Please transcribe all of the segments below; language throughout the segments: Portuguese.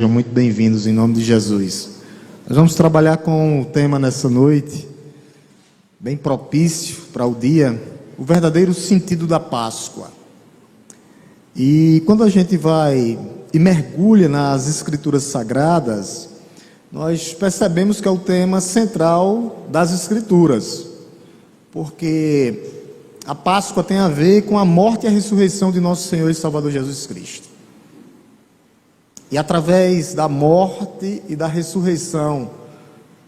Sejam muito bem-vindos em nome de Jesus. Nós vamos trabalhar com o tema nessa noite, bem propício para o dia, o verdadeiro sentido da Páscoa. E quando a gente vai e mergulha nas Escrituras Sagradas, nós percebemos que é o tema central das Escrituras, porque a Páscoa tem a ver com a morte e a ressurreição de nosso Senhor e Salvador Jesus Cristo. E através da morte e da ressurreição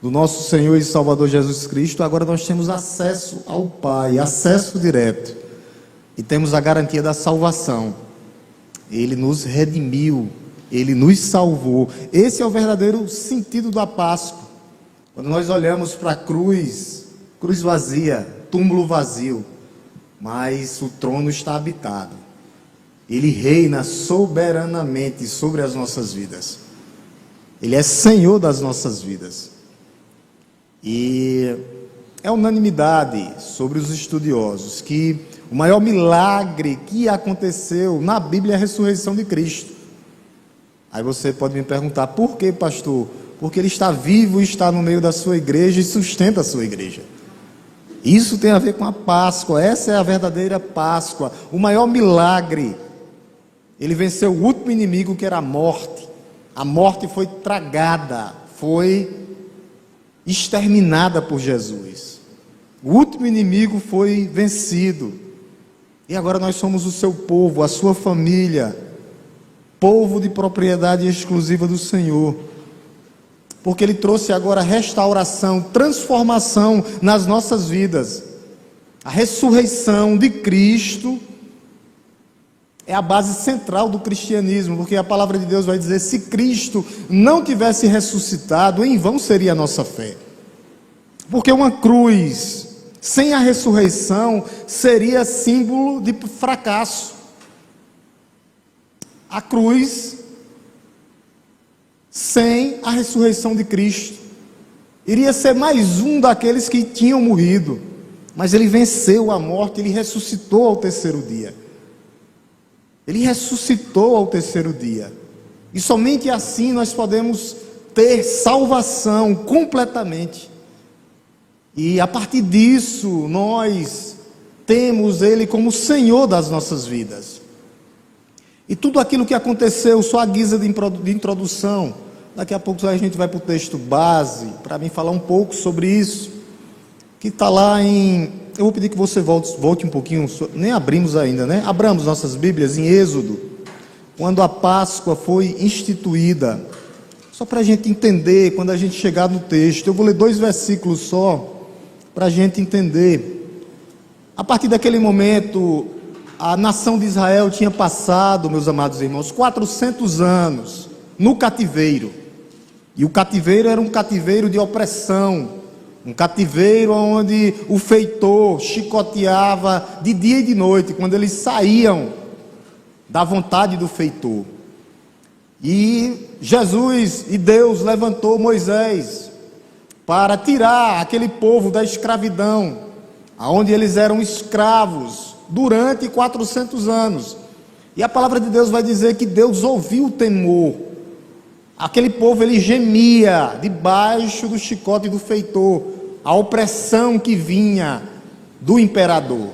do nosso Senhor e Salvador Jesus Cristo, agora nós temos acesso ao Pai, acesso direto. E temos a garantia da salvação. Ele nos redimiu, Ele nos salvou. Esse é o verdadeiro sentido da Páscoa. Quando nós olhamos para a cruz, cruz vazia, túmulo vazio, mas o trono está habitado. Ele reina soberanamente sobre as nossas vidas. Ele é Senhor das nossas vidas. E é unanimidade sobre os estudiosos que o maior milagre que aconteceu na Bíblia é a ressurreição de Cristo. Aí você pode me perguntar, por que, pastor? Porque Ele está vivo e está no meio da sua igreja e sustenta a sua igreja. Isso tem a ver com a Páscoa, essa é a verdadeira Páscoa, o maior milagre. Ele venceu o último inimigo, que era a morte. A morte foi tragada, foi exterminada por Jesus. O último inimigo foi vencido. E agora nós somos o seu povo, a sua família, povo de propriedade exclusiva do Senhor. Porque Ele trouxe agora restauração, transformação nas nossas vidas. A ressurreição de Cristo é a base central do cristianismo, porque a palavra de Deus vai dizer, se Cristo não tivesse ressuscitado, em vão seria a nossa fé. Porque uma cruz sem a ressurreição seria símbolo de fracasso. A cruz sem a ressurreição de Cristo iria ser mais um daqueles que tinham morrido, mas Ele venceu a morte, Ele ressuscitou ao terceiro dia. Ele ressuscitou ao terceiro dia. E somente assim nós podemos ter salvação completamente. E a partir disso, nós temos Ele como Senhor das nossas vidas. E tudo aquilo que aconteceu, só a guisa de introdução. Daqui a pouco a gente vai para o texto base, para mim falar um pouco sobre isso. Que está lá em... Eu vou pedir que você volte um pouquinho, nem abrimos ainda, né? Abramos nossas Bíblias em Êxodo, quando a Páscoa foi instituída. Só para a gente entender, quando a gente chegar no texto, eu vou ler 2 versículos só, para a gente entender. A partir daquele momento, a nação de Israel tinha passado, meus amados irmãos, 400 anos no cativeiro. E o cativeiro era um cativeiro de opressão. Um cativeiro onde o feitor chicoteava de dia e de noite, quando eles saíam da vontade do feitor. E Jesus e Deus levantou Moisés para tirar aquele povo da escravidão, aonde eles eram escravos durante 400 anos. E a palavra de Deus vai dizer que Deus ouviu o temor. Aquele povo, ele gemia debaixo do chicote do feitor, a opressão que vinha do imperador.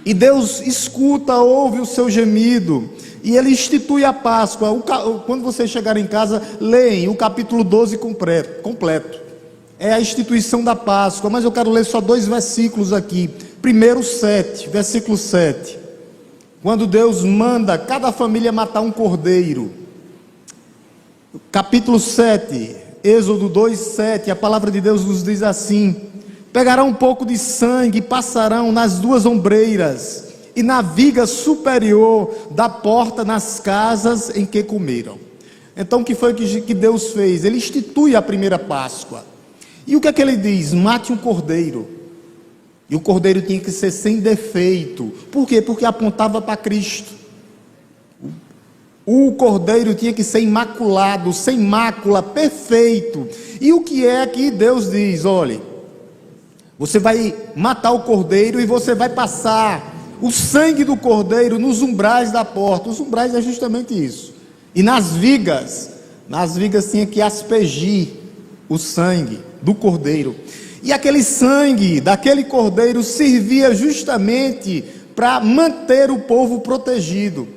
E Deus escuta, ouve o seu gemido, e Ele institui a Páscoa. Quando vocês chegarem em casa, leem o capítulo 12 completo. É a instituição da Páscoa, mas eu quero ler só 2 versículos aqui. Primeiro 7, versículo 7. Quando Deus manda cada família matar um cordeiro. Capítulo 7, Êxodo 2, 7, a palavra de Deus nos diz assim: pegarão um pouco de sangue e passarão nas 2 ombreiras e na viga superior da porta nas casas em que comeram. Então o que foi que Deus fez? Ele institui a primeira Páscoa. E o que é que Ele diz? Mate um cordeiro. E o cordeiro tinha que ser sem defeito. Por quê? Porque apontava para Cristo. O cordeiro tinha que ser imaculado, sem mácula, perfeito. E o que é que Deus diz? Olhe, você vai matar o cordeiro e você vai passar o sangue do cordeiro nos umbrais da porta. Os umbrais é justamente isso. E nas vigas nas vigas tinha que aspergir o sangue do cordeiro. E aquele sangue daquele cordeiro servia justamente para manter o povo protegido.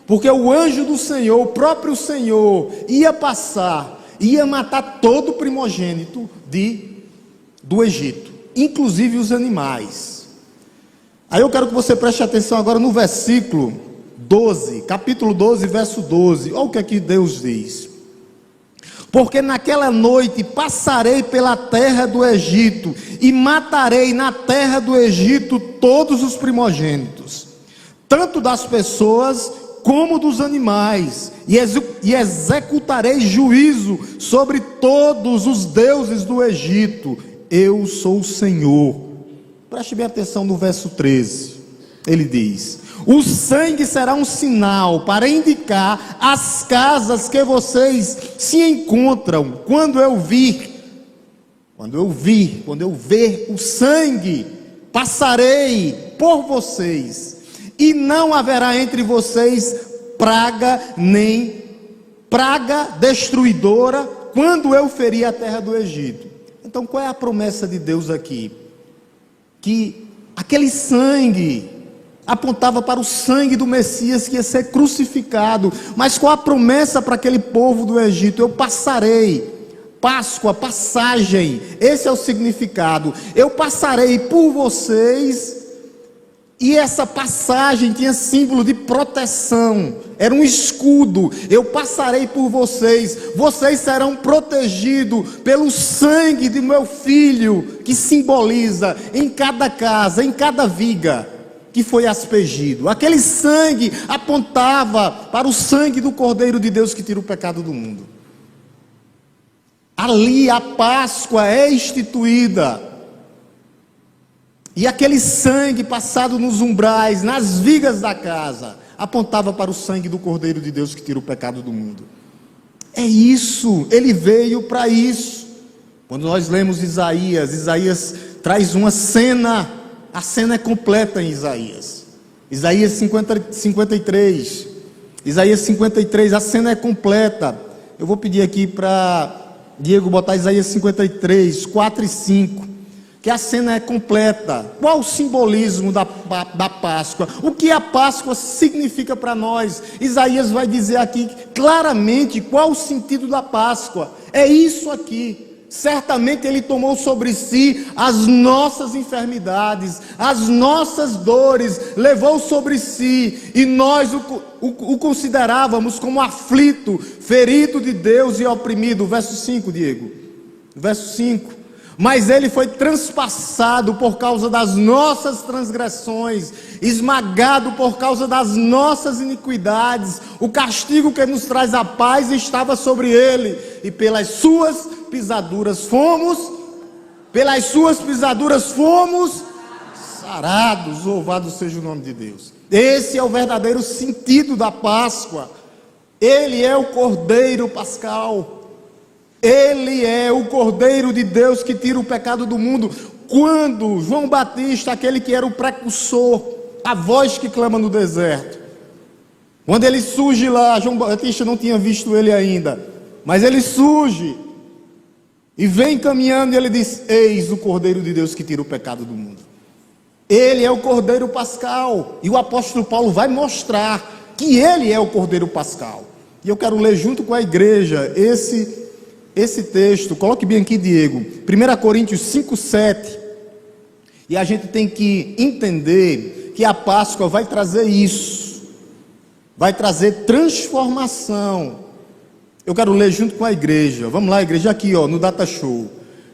Porque o anjo do Senhor, o próprio Senhor, ia passar, ia matar todo primogênito do Egito, inclusive os animais. Aí eu quero que você preste atenção agora no versículo 12, capítulo 12, verso 12. Olha o que aqui Deus diz: porque naquela noite passarei pela terra do Egito e matarei na terra do Egito todos os primogênitos, tanto das pessoas como dos animais, e executarei juízo sobre todos os deuses do Egito. Eu sou o Senhor. Preste bem atenção no verso 13. Ele diz: o sangue será um sinal para indicar as casas que vocês se encontram. Quando eu ver o sangue, passarei por vocês, e não haverá entre vocês praga, nem praga destruidora, quando eu ferir a terra do Egito. Então, qual é a promessa de Deus aqui? Que aquele sangue apontava para o sangue do Messias que ia ser crucificado. Mas qual a promessa para aquele povo do Egito? Eu passarei. Páscoa, passagem, esse é o significado. Eu passarei por vocês. E essa passagem tinha símbolo de proteção, era um escudo. Eu passarei por vocês, vocês serão protegidos pelo sangue de meu filho, que simboliza em cada casa, em cada viga que foi aspergido. Aquele sangue apontava para o sangue do Cordeiro de Deus que tira o pecado do mundo. Ali a Páscoa é instituída. E aquele sangue passado nos umbrais, nas vigas da casa, apontava para o sangue do Cordeiro de Deus que tira o pecado do mundo. É isso, ele veio para isso. Quando nós lemos Isaías, Isaías traz uma cena, a cena é completa em Isaías. Isaías 53, Isaías 53, a cena é completa. Eu vou pedir aqui para Diego botar Isaías 53, 4 e 5. Que a cena é completa. Qual o simbolismo da Páscoa? O que a Páscoa significa para nós? Isaías vai dizer aqui claramente qual o sentido da Páscoa. É isso aqui. Certamente ele tomou sobre si as nossas enfermidades, as nossas dores, levou sobre si, e nós o considerávamos como aflito, ferido de Deus e oprimido. Verso 5, Diego. Verso 5. Mas ele foi transpassado por causa das nossas transgressões, esmagado por causa das nossas iniquidades. O castigo que nos traz a paz estava sobre ele, e pelas suas pisaduras fomos sarados. Louvado seja o nome de Deus. Esse é o verdadeiro sentido da Páscoa. Ele é o Cordeiro Pascal. Ele é o Cordeiro de Deus que tira o pecado do mundo. Quando João Batista, aquele que era o precursor, a voz que clama no deserto, quando ele surge lá, João Batista não tinha visto ele ainda, mas ele surge e vem caminhando, e ele diz: eis o Cordeiro de Deus que tira o pecado do mundo. Ele é o Cordeiro Pascal, e o apóstolo Paulo vai mostrar que ele é o Cordeiro Pascal. E eu quero ler junto com a igreja esse texto. Coloque bem aqui, Diego, 1 Coríntios 5, 7, e a gente tem que entender que a Páscoa vai trazer isso, vai trazer transformação. Eu quero ler junto com a igreja. Vamos lá, igreja, aqui no Data Show.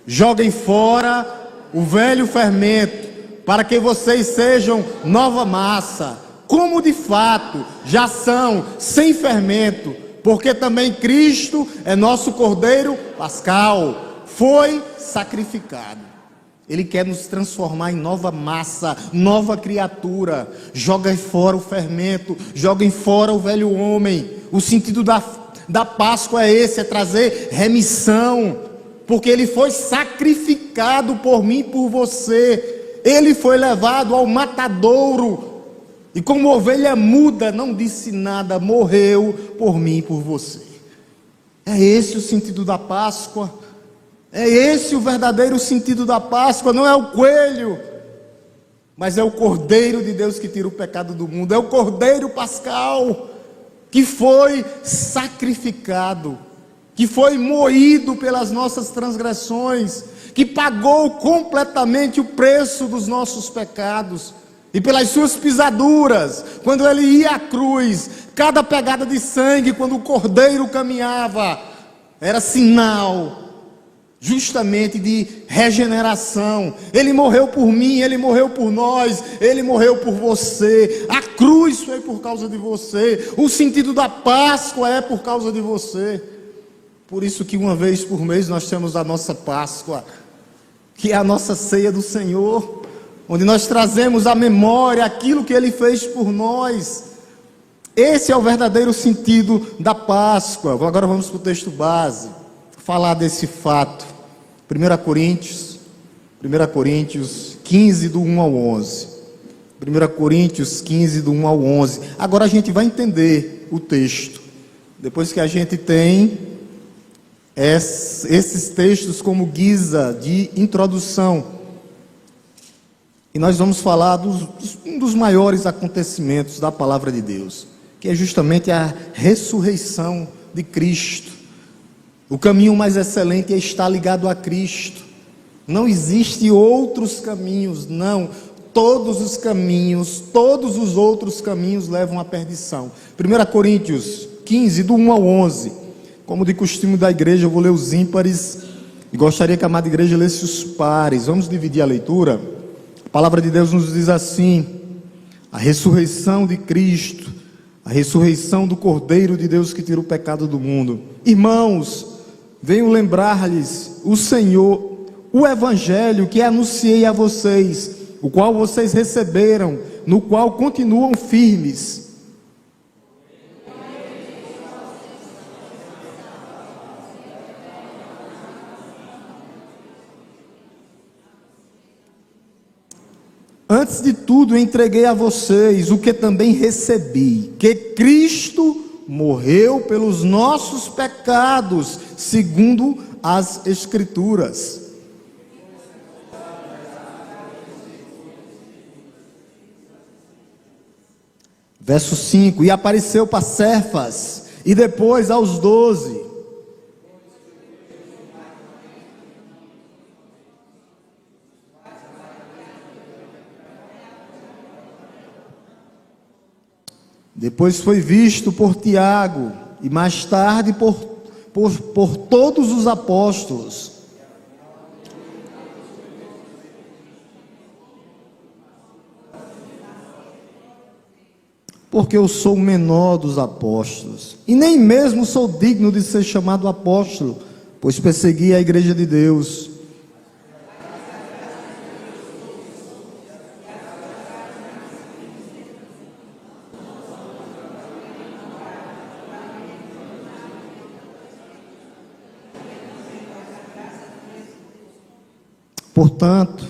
Joguem fora o velho fermento, para que vocês sejam nova massa, como de fato já são, sem fermento, porque também Cristo é nosso Cordeiro Pascal, foi sacrificado. Ele quer nos transformar em nova massa, nova criatura. Joguem fora o fermento, joguem fora o velho homem. O sentido da Páscoa é esse, é trazer remissão, porque ele foi sacrificado por mim e por você. Ele foi levado ao matadouro, e como ovelha muda, não disse nada, morreu por mim e por você. É esse o sentido da Páscoa. É esse o verdadeiro sentido da Páscoa. Não é o coelho, mas é o Cordeiro de Deus que tira o pecado do mundo. É o Cordeiro Pascal que foi sacrificado, que foi moído pelas nossas transgressões, que pagou completamente o preço dos nossos pecados, e pelas suas pisaduras, quando ele ia à cruz, cada pegada de sangue, quando o Cordeiro caminhava, era sinal justamente de regeneração. Ele morreu por mim, ele morreu por nós, ele morreu por você. A cruz foi por causa de você. O sentido da Páscoa é por causa de você. Por isso que uma vez por mês nós temos a nossa Páscoa, que é a nossa ceia do Senhor, onde nós trazemos à memória aquilo que Ele fez por nós. Esse é o verdadeiro sentido da Páscoa. Agora vamos para o texto base, falar desse fato. 1 Coríntios 15, do 1 ao 11. 1 Coríntios 15, do 1 ao 11. Agora a gente vai entender o texto, depois que a gente tem esses textos como guisa de introdução. E nós vamos falar um dos maiores acontecimentos da palavra de Deus, que é justamente a ressurreição de Cristo. O caminho mais excelente é estar ligado a Cristo. Não existe outros caminhos, não. Todos os caminhos, todos os outros caminhos levam à perdição. 1 Coríntios 15, do 1 ao 11. Como de costume da igreja, eu vou ler os ímpares e gostaria que a amada igreja lesse os pares. Vamos dividir a leitura? A palavra de Deus nos diz assim: a ressurreição de Cristo, a ressurreição do Cordeiro de Deus que tira o pecado do mundo. Irmãos, venho lembrar-lhes o Senhor, o Evangelho que anunciei a vocês, o qual vocês receberam, no qual continuam firmes. Antes de tudo, entreguei a vocês o que também recebi, que Cristo morreu pelos nossos pecados, segundo as Escrituras. Verso 5: e apareceu para Cefas, e depois aos 12. Depois foi visto por Tiago, e mais tarde por todos os apóstolos. Porque eu sou o menor dos apóstolos, e nem mesmo sou digno de ser chamado apóstolo, pois persegui a igreja de Deus. Portanto,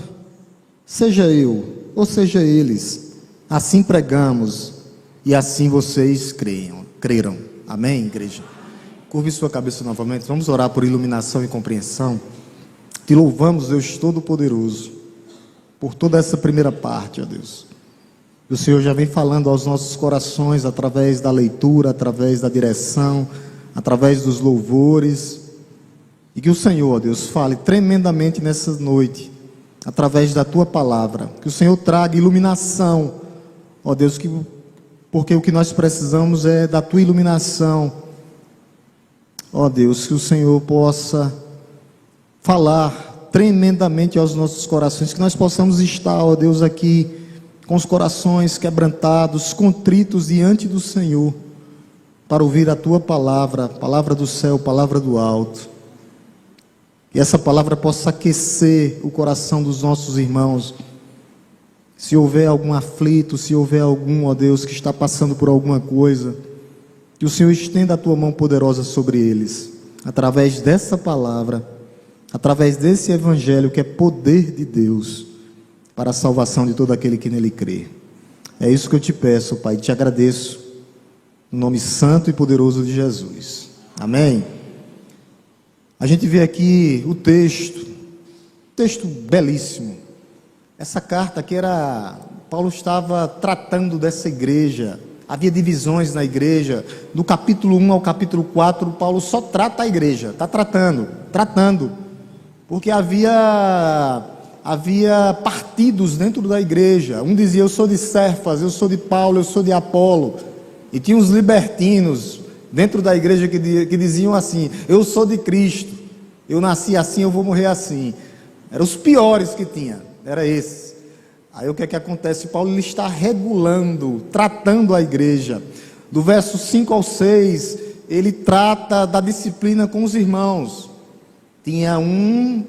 seja eu, ou seja eles, assim pregamos, e assim vocês creram. Amém, igreja? Curve sua cabeça novamente, vamos orar por iluminação e compreensão. Te louvamos, Deus Todo-Poderoso, por toda essa primeira parte, ó Deus. O Senhor já vem falando aos nossos corações, através da leitura, através da direção, através dos louvores. E que o Senhor, ó Deus, fale tremendamente nessa noite, através da Tua palavra. Que o Senhor traga iluminação, ó Deus, porque o que nós precisamos é da Tua iluminação. Ó Deus, que o Senhor possa falar tremendamente aos nossos corações, que nós possamos estar, ó Deus, aqui com os corações quebrantados, contritos diante do Senhor, para ouvir a Tua palavra, palavra do céu, palavra do alto. Que essa palavra possa aquecer o coração dos nossos irmãos. Se houver algum aflito, se houver algum, ó Deus, que está passando por alguma coisa, que o Senhor estenda a Tua mão poderosa sobre eles, através dessa palavra, através desse Evangelho que é poder de Deus, para a salvação de todo aquele que nele crê. É isso que eu te peço, Pai, te agradeço, no nome santo e poderoso de Jesus. Amém. A gente vê aqui o texto belíssimo. Essa carta aqui Paulo estava tratando dessa igreja. Havia divisões na igreja. Do capítulo 1 ao capítulo 4, Paulo só trata a igreja. Está tratando. Porque havia partidos dentro da igreja. Um dizia: eu sou de Cefas, eu sou de Paulo, eu sou de Apolo. E tinha os libertinos dentro da igreja que diziam assim: eu sou de Cristo, eu nasci assim, eu vou morrer assim. Eram os piores que tinha, era esse. Aí o que é que acontece? Paulo ele está regulando, tratando a igreja. Do verso 5 ao 6, ele trata da disciplina com os irmãos. Tinha um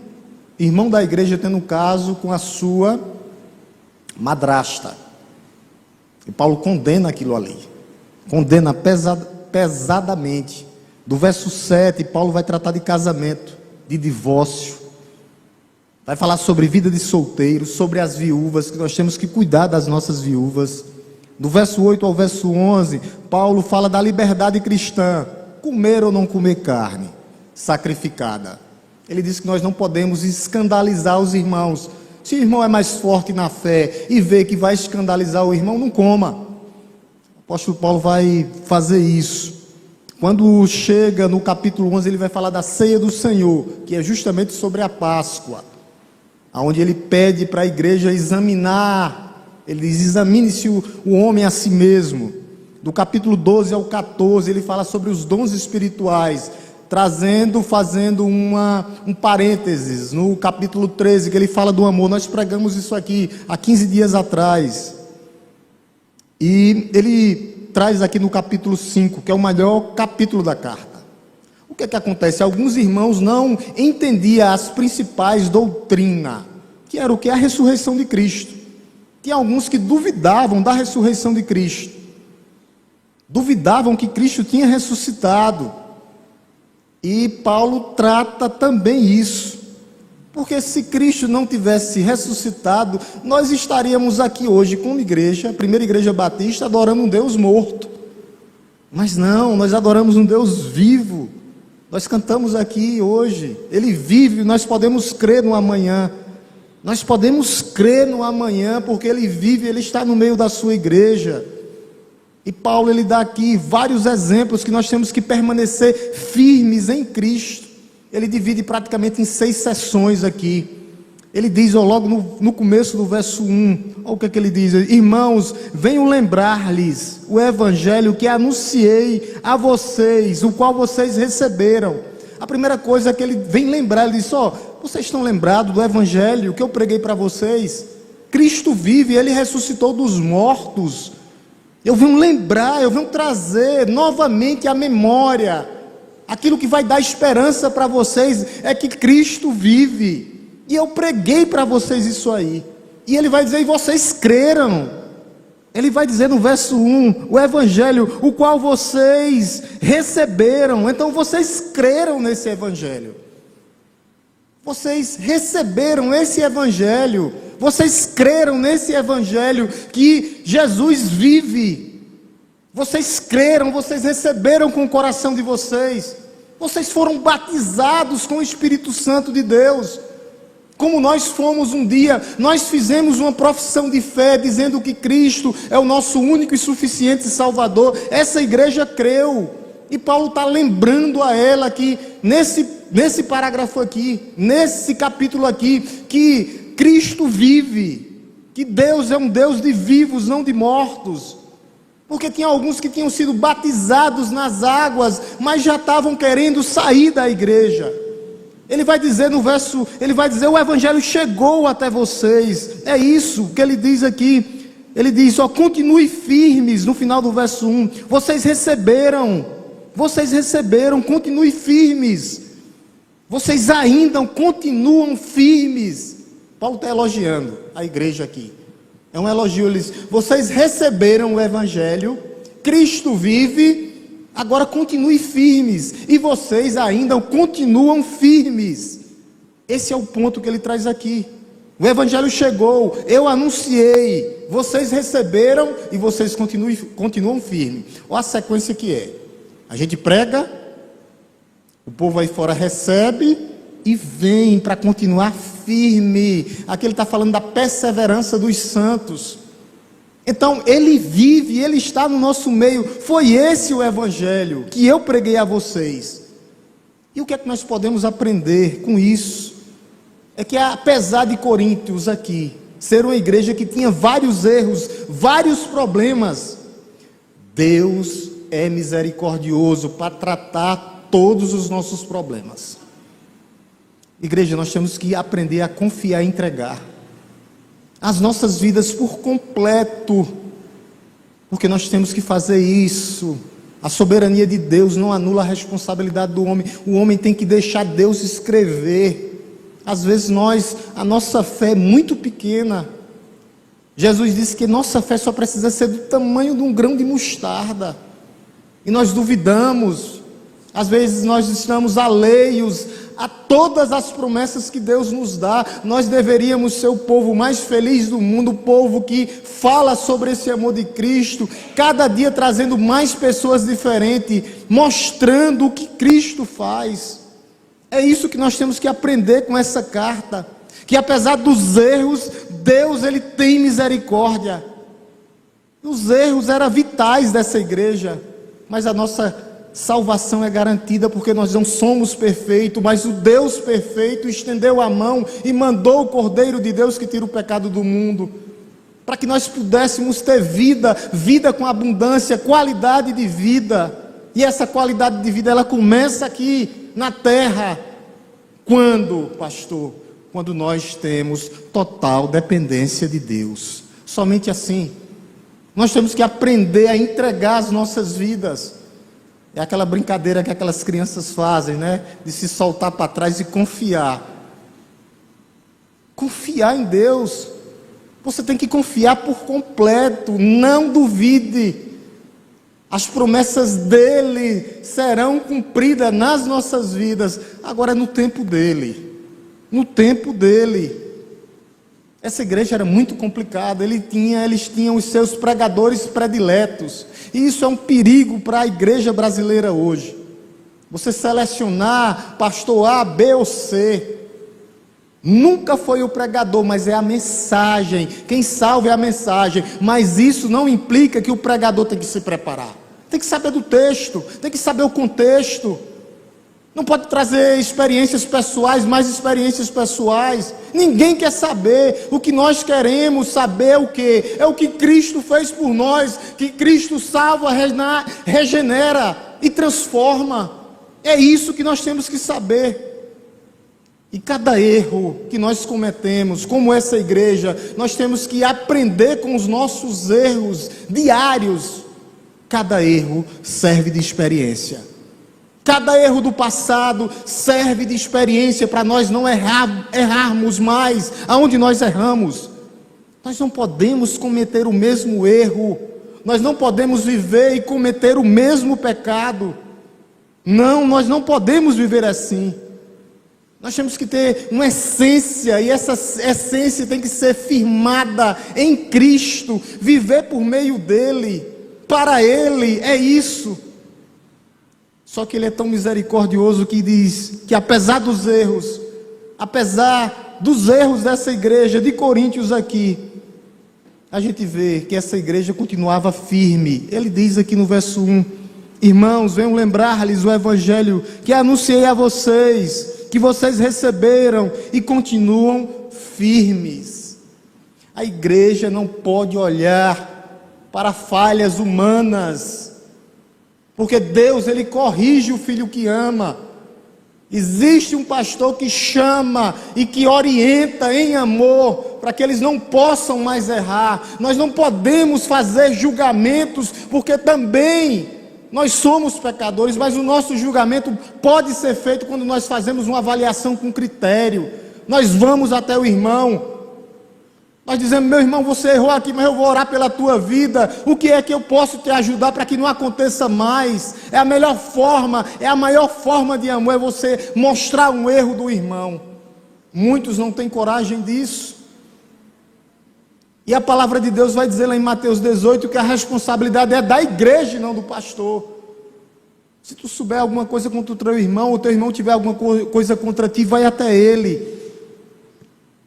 irmão da igreja tendo um caso com a sua madrasta. E Paulo condena aquilo ali. Condena pesadamente. Do verso 7, Paulo vai tratar de casamento, de divórcio. Vai falar sobre vida de solteiros, sobre as viúvas, que nós temos que cuidar das nossas viúvas. Do verso 8 ao verso 11, Paulo fala da liberdade cristã. Comer ou não comer carne sacrificada. Ele diz que nós não podemos escandalizar os irmãos. Se o irmão é mais forte na fé e vê que vai escandalizar o irmão, não coma. O apóstolo Paulo vai fazer isso. Quando chega no capítulo 11, ele vai falar da ceia do Senhor, que é justamente sobre a Páscoa, onde ele pede para a igreja examinar. Ele diz: examine-se o homem a si mesmo. Do capítulo 12 ao 14, ele fala sobre os dons espirituais, fazendo um parênteses no capítulo 13, que ele fala do amor. Nós pregamos isso aqui há 15 dias atrás. E ele traz aqui no capítulo 5, que é o maior capítulo da carta. O que é que acontece? Alguns irmãos não entendiam as principais doutrinas, que era o que? A ressurreição de Cristo. Tinha alguns que duvidavam da ressurreição de Cristo. Duvidavam que Cristo tinha ressuscitado. E Paulo trata também isso. Porque se Cristo não tivesse ressuscitado, nós estaríamos aqui hoje como igreja, a primeira igreja batista, adorando um Deus morto. Mas não, nós adoramos um Deus vivo. Nós cantamos aqui hoje, Ele vive, nós podemos crer no amanhã. Nós podemos crer no amanhã, porque Ele vive, Ele está no meio da sua igreja. E Paulo, ele dá aqui vários exemplos que nós temos que permanecer firmes em Cristo. Ele divide praticamente em 6 sessões aqui. Ele diz, logo no começo do verso 1, olha o que ele diz: irmãos, venho lembrar-lhes o evangelho que anunciei a vocês, o qual vocês receberam. A primeira coisa que ele vem lembrar, ele diz: vocês estão lembrados do evangelho que eu preguei para vocês? Cristo vive, Ele ressuscitou dos mortos. Eu venho lembrar, eu venho trazer novamente à memória. Aquilo que vai dar esperança para vocês é que Cristo vive. E eu preguei para vocês isso aí. E ele vai dizer: e vocês creram. Ele vai dizer no verso 1, o evangelho, o qual vocês receberam. Então vocês creram nesse evangelho. Vocês receberam esse evangelho. Vocês creram nesse evangelho que Jesus vive. Vocês creram, vocês receberam com o coração de vocês. Vocês foram batizados com o Espírito Santo de Deus. Como nós fomos um dia, nós fizemos uma profissão de fé, dizendo que Cristo é o nosso único e suficiente Salvador. Essa igreja creu. E Paulo está lembrando a ela que nesse parágrafo aqui, nesse capítulo aqui, que Cristo vive, que Deus é um Deus de vivos, não de mortos. Porque tinha alguns que tinham sido batizados nas águas, mas já estavam querendo sair da igreja. Ele vai dizer no verso, ele vai dizer: o evangelho chegou até vocês. É isso que ele diz aqui. Ele diz: continue firmes, no final do verso 1. Vocês receberam, continue firmes. Vocês ainda continuam firmes. Paulo está elogiando a igreja aqui. É um elogio. Ele diz: vocês receberam o evangelho, Cristo vive, agora continue firmes. E vocês ainda continuam firmes. Esse é o ponto que ele traz aqui. O evangelho chegou, eu anunciei, vocês receberam e vocês continuam firmes. Olha a sequência que é: a gente prega, O povo aí fora recebe e vem para continuar firme. Aqui ele está falando da perseverança dos santos. Então, ele vive, ele está no nosso meio. Foi esse o evangelho que eu preguei a vocês. E o que é que nós podemos aprender com isso? É que apesar de Coríntios aqui ser uma igreja que tinha vários erros, vários problemas, Deus é misericordioso para tratar todos os nossos problemas. Igreja, nós temos que aprender a confiar e entregar as nossas vidas por completo, porque nós temos que fazer isso. A soberania de Deus não anula a responsabilidade do homem. O homem tem que deixar Deus escrever. Às vezes a nossa fé é muito pequena. Jesus disse que nossa fé só precisa ser do tamanho de um grão de mostarda, e nós duvidamos. Às vezes nós estamos alheios a todas as promessas que Deus nos dá. Nós deveríamos ser o povo mais feliz do mundo, o povo que fala sobre esse amor de Cristo, cada dia trazendo mais pessoas diferentes, mostrando o que Cristo faz. É isso que nós temos que aprender com essa carta, que apesar dos erros, Deus ele tem misericórdia. Os erros eram vitais dessa igreja, mas a nossa salvação é garantida, porque nós não somos perfeitos, mas o Deus perfeito estendeu a mão e mandou o Cordeiro de Deus que tira o pecado do mundo, para que nós pudéssemos ter vida com abundância, qualidade de vida. E essa qualidade de vida, ela começa aqui na terra. Quando, pastor? Quando nós temos total dependência de Deus. Somente assim. Nós temos que aprender a entregar as nossas vidas. É aquela brincadeira que aquelas crianças fazem, né? De se soltar para trás e confiar. Confiar em Deus. Você tem que confiar por completo. Não duvide. As promessas dele serão cumpridas nas nossas vidas. Agora é no tempo dele. No tempo dele. Essa igreja era muito complicada. Eles tinham os seus pregadores prediletos. E isso é um perigo para a igreja brasileira hoje. Você selecionar pastor A, B ou C. Nunca foi o pregador, mas é a mensagem. Quem salva é a mensagem. Mas isso não implica que o pregador tem que se preparar. Tem que saber do texto, tem que saber o contexto. Não pode trazer experiências pessoais, mais experiências pessoais. Ninguém quer saber. O que nós queremos saber é o quê? É o que Cristo fez por nós, que Cristo salva, regenera e transforma. É isso que nós temos que saber. E cada erro que nós cometemos, como essa igreja, nós temos que aprender com os nossos erros diários. Cada erro serve de experiência. Cada erro do passado serve de experiência para nós não errarmos mais aonde nós erramos. Nós não podemos cometer o mesmo erro. Nós não podemos viver e cometer o mesmo pecado. Não, nós não podemos viver assim. Nós temos que ter uma essência, e essa essência tem que ser firmada em Cristo, viver por meio dele. Para ele é isso. Só que ele é tão misericordioso que diz que apesar dos erros dessa igreja de Coríntios aqui, a gente vê que essa igreja continuava firme. Ele diz aqui no verso 1: irmãos, venham lembrar-lhes o evangelho que anunciei a vocês, que vocês receberam e continuam firmes. A igreja não pode olhar para falhas humanas, porque Deus ele corrige o filho que ama. Existe um pastor que chama e que orienta em amor, para que eles não possam mais errar. Nós não podemos fazer julgamentos, porque também nós somos pecadores, mas o nosso julgamento pode ser feito quando nós fazemos uma avaliação com critério. Nós vamos até o irmão, nós dizemos: meu irmão, você errou aqui, mas eu vou orar pela tua vida. O que é que eu posso te ajudar para que não aconteça mais? É a melhor forma, é a maior forma de amor, é você mostrar um erro do irmão. Muitos não têm coragem disso. E a palavra de Deus vai dizer lá em Mateus 18 que a responsabilidade é da igreja e não do pastor. Se tu souber alguma coisa contra o teu irmão, ou teu irmão tiver alguma coisa contra ti, vai até ele.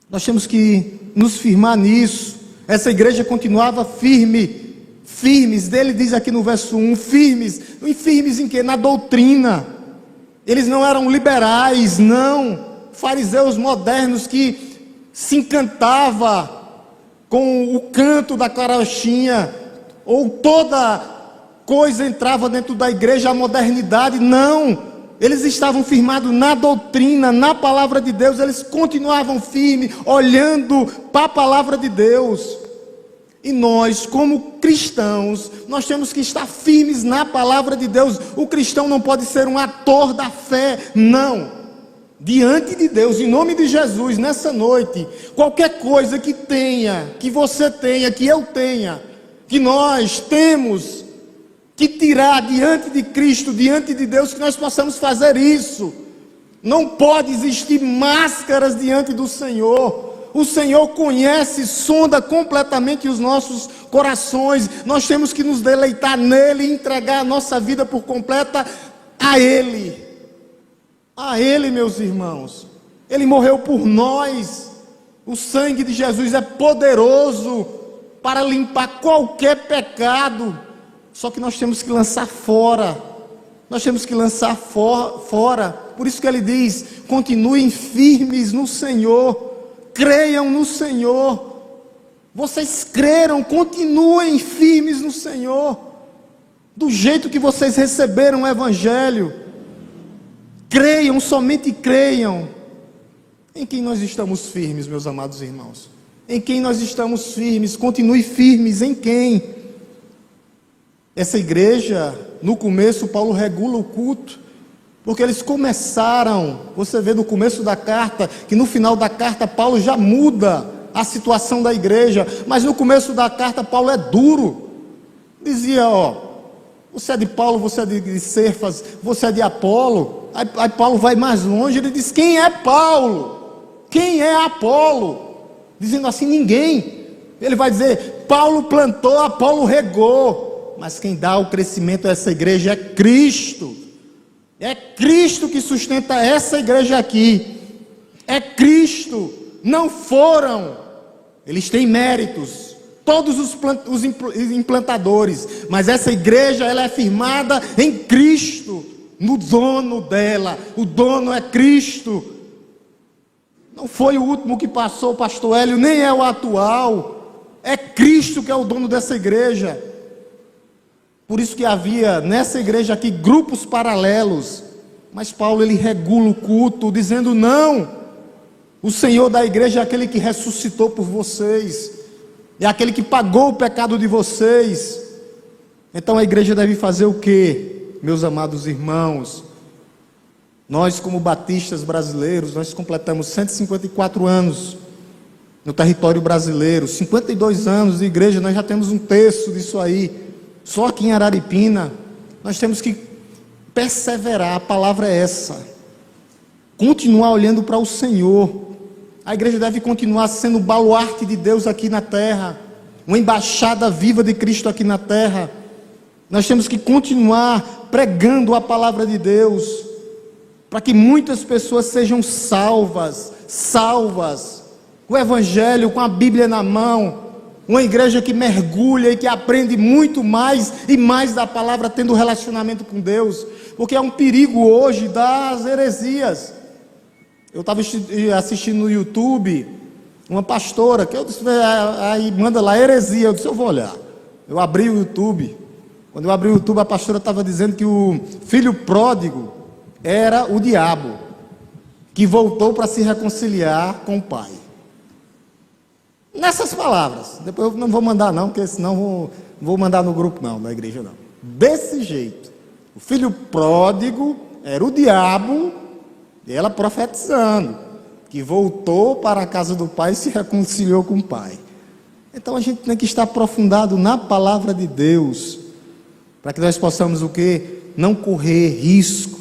Nós temos que nos firmar nisso. Essa igreja continuava firmes, dele diz aqui no verso 1, firmes. E firmes em quê? Na doutrina. Eles não eram liberais, não. Fariseus modernos que se encantava com o canto da carochinha, ou toda coisa entrava dentro da igreja, a modernidade, não. Eles estavam firmados na doutrina, na palavra de Deus, eles continuavam firmes, olhando para a palavra de Deus. E nós, como cristãos, nós temos que estar firmes na palavra de Deus. O cristão não pode ser um ator da fé, não. Diante de Deus, em nome de Jesus, nessa noite, qualquer coisa que tenha, que você tenha, que eu tenha, que nós temos que tirar diante de Cristo, diante de Deus, que nós possamos fazer isso. Não pode existir máscaras diante do Senhor. O Senhor conhece, sonda completamente os nossos corações. Nós temos que nos deleitar nele e entregar a nossa vida por completa a Ele. A Ele, meus irmãos. Ele morreu por nós. O sangue de Jesus é poderoso para limpar qualquer pecado. Só que nós temos que lançar fora. Nós temos que lançar fora. Por isso que ele diz: continuem firmes no Senhor. Creiam no Senhor. Vocês creram, continuem firmes no Senhor. Do jeito que vocês receberam o Evangelho. Creiam, somente creiam. Em quem nós estamos firmes, meus amados irmãos? Em quem nós estamos firmes? Continue firmes em quem? Essa igreja, no começo, Paulo regula o culto, porque eles começaram, você vê no começo da carta, que no final da carta Paulo já muda a situação da igreja, mas no começo da carta Paulo é duro. Dizia, você é de Paulo, você é de Cefas, você é de Apolo. Aí Paulo vai mais longe, ele diz: quem é Paulo? Quem é Apolo? Dizendo assim, ninguém. Ele vai dizer: Paulo plantou, Apolo regou, mas quem dá o crescimento a essa igreja é Cristo. É Cristo que sustenta essa igreja aqui. É Cristo. Não foram. Eles têm méritos, todos os implantadores, mas essa igreja, ela é firmada em Cristo, no dono dela. O dono é Cristo. Não foi o último que passou, o pastor Hélio, nem é o atual. É Cristo que é o dono dessa igreja. Por isso que havia nessa igreja aqui grupos paralelos, mas Paulo, ele regula o culto, dizendo: não, o Senhor da igreja é aquele que ressuscitou por vocês, é aquele que pagou o pecado de vocês. Então a igreja deve fazer o quê, meus amados irmãos? Nós, como batistas brasileiros, nós completamos 154 anos no território brasileiro, 52 anos de igreja, nós já temos um terço disso aí. Só aqui em Araripina, nós temos que perseverar, a palavra é essa. Continuar olhando para o Senhor. A igreja deve continuar sendo o baluarte de Deus aqui na terra, uma embaixada viva de Cristo aqui na terra. Nós temos que continuar pregando a palavra de Deus, para que muitas pessoas sejam salvas, com o Evangelho, com a Bíblia na mão. Uma igreja que mergulha e que aprende muito mais e mais da palavra, tendo relacionamento com Deus, porque é um perigo hoje das heresias. Eu estava assistindo no YouTube uma pastora, que eu disse, aí manda lá heresia, eu disse, eu vou olhar. Eu abri o YouTube, quando eu abri o YouTube, a pastora estava dizendo que o filho pródigo era o diabo, que voltou para se reconciliar com o pai. Nessas palavras, depois eu não vou mandar não, porque senão vou mandar no grupo não, da igreja não. Desse jeito, o filho pródigo era o diabo, e ela profetizando, que voltou para a casa do pai e se reconciliou com o pai. Então a gente tem que estar aprofundado na palavra de Deus, para que nós possamos o quê? Não correr risco,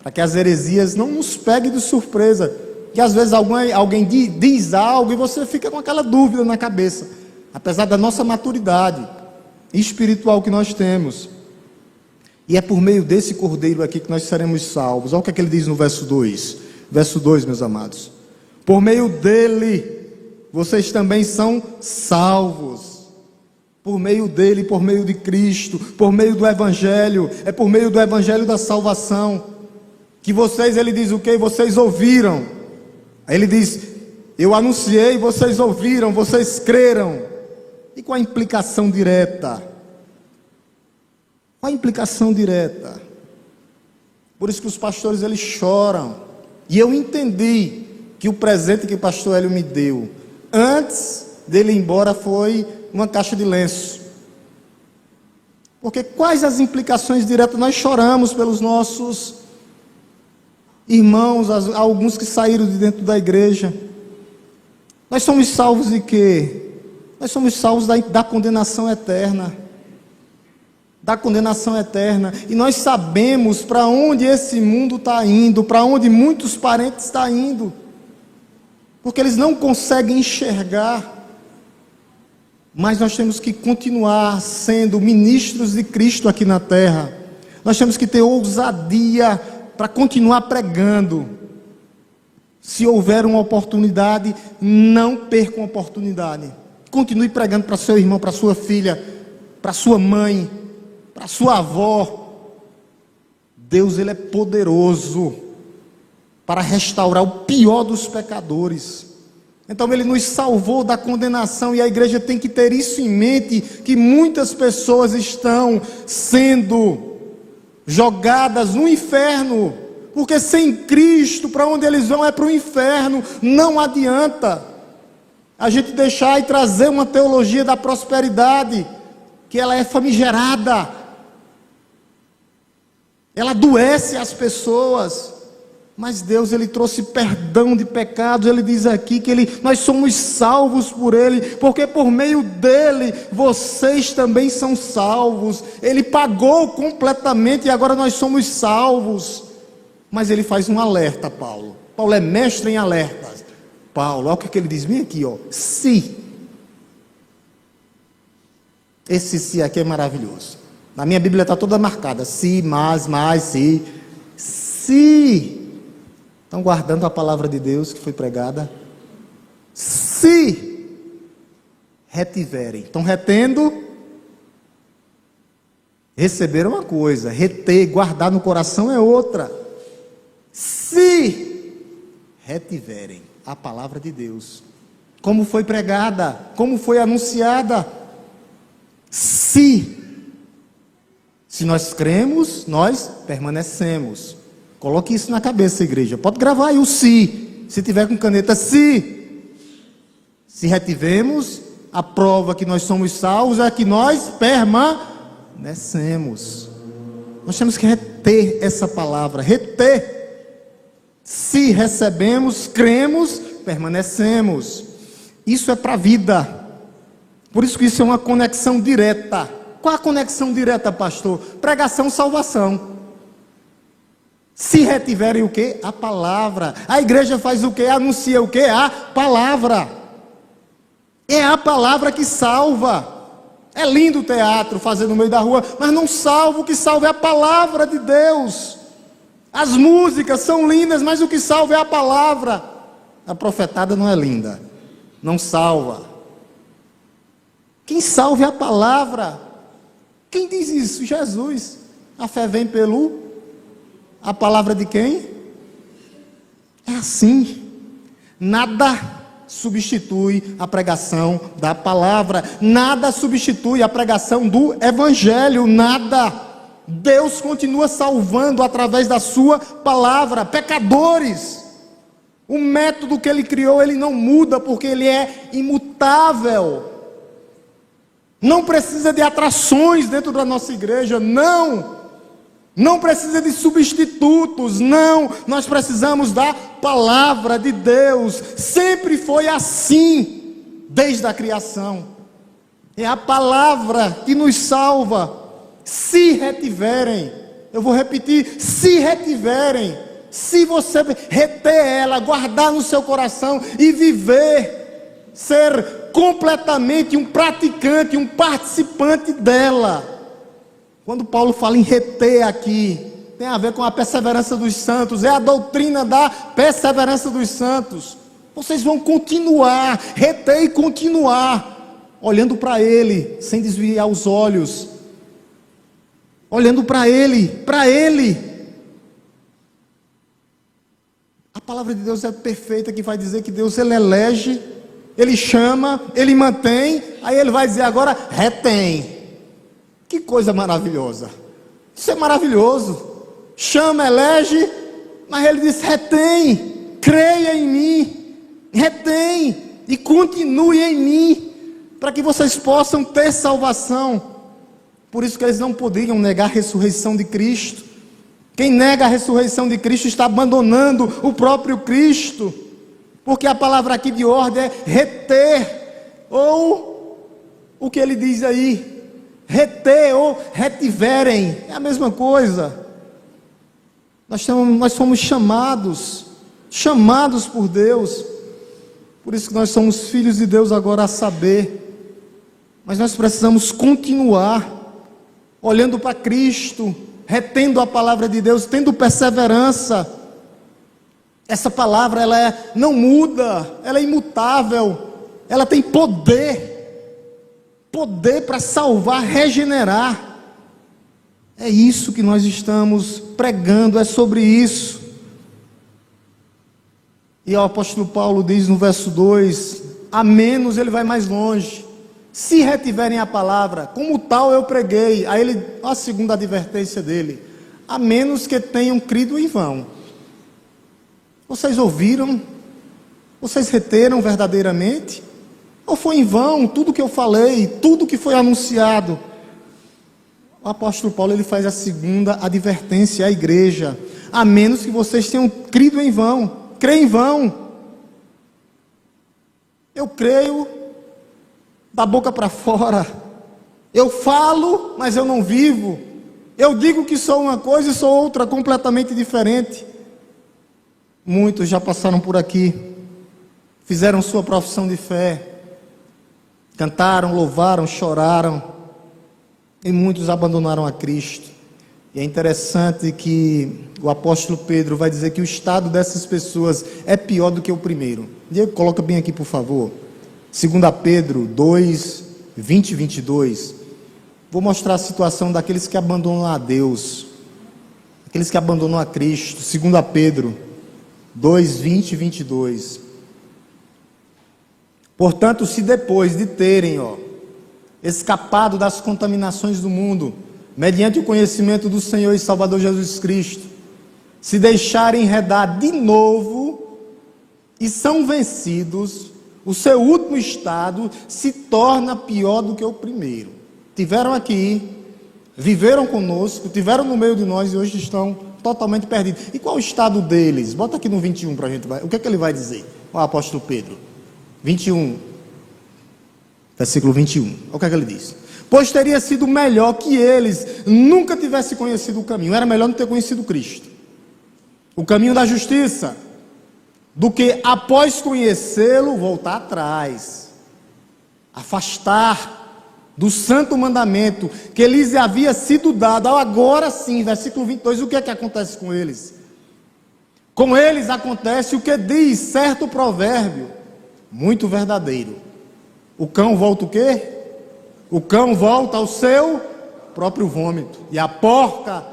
para que as heresias não nos peguem de surpresa, que às vezes alguém diz algo e você fica com aquela dúvida na cabeça, apesar da nossa maturidade espiritual que nós temos. E é por meio desse cordeiro aqui que nós seremos salvos. Olha o que é que ele diz no verso 2. Verso 2, meus amados. Por meio dele, vocês também são salvos. Por meio dele, por meio de Cristo, por meio do Evangelho. É por meio do Evangelho da salvação. Que vocês, ele diz o quê? Vocês ouviram. Aí ele diz, eu anunciei, vocês ouviram, vocês creram. E qual a implicação direta? Qual a implicação direta? Por isso que os pastores, eles choram. E eu entendi que o presente que o pastor Hélio me deu, antes dele ir embora, foi uma caixa de lenço. Porque quais as implicações diretas? Nós choramos pelos nossos irmãos, alguns que saíram de dentro da igreja. Nós somos salvos de quê? Nós somos salvos da condenação eterna. Da condenação eterna. E nós sabemos para onde esse mundo está indo, para onde muitos parentes estão indo. Porque eles não conseguem enxergar. Mas nós temos que continuar sendo ministros de Cristo aqui na terra. Nós temos que ter ousadia para continuar pregando. Se houver uma oportunidade, não perca uma oportunidade. Continue pregando para seu irmão, para sua filha, para sua mãe, para sua avó. Deus, ele é poderoso para restaurar o pior dos pecadores. Então ele nos salvou da condenação, e a igreja tem que ter isso em mente, que muitas pessoas estão sendo jogadas no inferno, porque sem Cristo, para onde eles vão é para o inferno. Não adianta a gente deixar e trazer uma teologia da prosperidade, que ela é famigerada, ela adoece as pessoas. Mas Deus, ele trouxe perdão de pecados. Ele diz aqui que nós somos salvos por ele, porque por meio dele vocês também são salvos. Ele pagou completamente e agora nós somos salvos. Mas ele faz um alerta, Paulo. Paulo é mestre em alertas. Paulo, olha o que ele diz, vem aqui, ó. Se. Esse se aqui é maravilhoso. Na minha Bíblia está toda marcada. Se, mas, se. Se. Estão guardando a palavra de Deus que foi pregada? Se retiverem. Estão retendo? Receber é uma coisa, reter, guardar no coração é outra. Se retiverem a palavra de Deus, como foi pregada, como foi anunciada. Se nós cremos, nós permanecemos. Coloque isso na cabeça, igreja. Pode gravar aí o se tiver com caneta. Se retivemos, a prova que nós somos salvos é que nós permanecemos. Nós temos que reter essa palavra, reter. Se recebemos, cremos, permanecemos. Isso é para a vida. Por isso que isso é uma conexão direta. Qual a conexão direta, pastor? Pregação, salvação. Se retiverem o quê? A palavra. A igreja faz o quê? Anuncia o quê? A palavra. É a palavra que salva. É lindo o teatro fazer no meio da rua, mas não salva. O que salva é a palavra de Deus. As músicas são lindas, mas o que salva é a palavra. A profetada não é linda, não salva. Quem salva é a palavra. Quem diz isso? Jesus. A fé vem a palavra de quem? É assim. Nada substitui a pregação da palavra. Nada substitui a pregação do evangelho. Nada. Deus continua salvando através da sua palavra pecadores. O método que ele criou, ele não muda, porque ele é imutável. Não precisa de atrações dentro da nossa igreja, não. Não precisa de substitutos, não. Nós precisamos da palavra de Deus. Sempre foi assim, desde a criação. É a palavra que nos salva. Se retiverem, eu vou repetir, se retiverem, se você reter ela, guardar no seu coração e viver, ser completamente um praticante, um participante dela. Quando Paulo fala em reter aqui, tem a ver com a perseverança dos santos, é a doutrina da perseverança dos santos. Vocês vão continuar, reter e continuar, olhando para Ele, sem desviar os olhos, olhando para Ele, para Ele. A palavra de Deus é perfeita, que vai dizer que Deus, Ele elege, Ele chama, Ele mantém, aí Ele vai dizer agora, retém. Que coisa maravilhosa, isso é maravilhoso. Chama, elege, mas Ele diz, retém, creia em mim, retém e continue em mim, para que vocês possam ter salvação. Por isso que eles não poderiam negar a ressurreição de Cristo. Quem nega a ressurreição de Cristo está abandonando o próprio Cristo, porque a palavra aqui de ordem é reter, ou o que ele diz aí, reter ou retiverem, é a mesma coisa. Nós fomos chamados por Deus, por isso que nós somos filhos de Deus agora a saber, mas nós precisamos continuar, olhando para Cristo, retendo a palavra de Deus, tendo perseverança. Essa palavra, não muda, ela é imutável, ela tem poder para salvar, regenerar. É isso que nós estamos pregando, é sobre isso. E o apóstolo Paulo diz no verso 2, a menos, ele vai mais longe, se retiverem a palavra, como tal eu preguei. Aí ele, a segunda advertência dele, a menos que tenham crido em vão. Vocês ouviram? Vocês reteram verdadeiramente? Ou foi em vão tudo que eu falei, tudo que foi anunciado? O apóstolo Paulo, ele faz a segunda advertência à igreja, a menos que vocês tenham crido em vão. Crê em vão. Eu creio da boca para fora, eu falo, mas eu não vivo. Eu digo que sou uma coisa e sou outra completamente diferente. Muitos já passaram por aqui, fizeram sua profissão de fé, cantaram, louvaram, choraram, e muitos abandonaram a Cristo. E é interessante que o apóstolo Pedro vai dizer que o estado dessas pessoas é pior do que o primeiro. Diego, coloca bem aqui, por favor. 2 Pedro 2, 20 e 22. Vou mostrar a situação daqueles que abandonam a Deus, aqueles que abandonam a Cristo. 2 Pedro 2, 20 e 22. Portanto, se depois de terem escapado das contaminações do mundo, mediante o conhecimento do Senhor e Salvador Jesus Cristo, se deixarem enredar de novo e são vencidos, o seu último estado se torna pior do que o primeiro. Tiveram aqui, viveram conosco, tiveram no meio de nós e hoje estão totalmente perdidos. E qual o estado deles? Bota aqui no 21 para a gente ver. O que é que ele vai dizer? O apóstolo Pedro. 21, versículo 21. O que é que ele diz? Pois teria sido melhor que eles nunca tivessem conhecido o caminho. Era melhor não ter conhecido Cristo, o caminho da justiça, do que após conhecê-lo voltar atrás, afastar do santo mandamento que lhes havia sido dado. Agora sim, versículo 22, o que é que acontece com eles? Com eles acontece o que diz certo provérbio, muito verdadeiro: o cão volta o quê? O cão volta ao seu próprio vômito, e a porca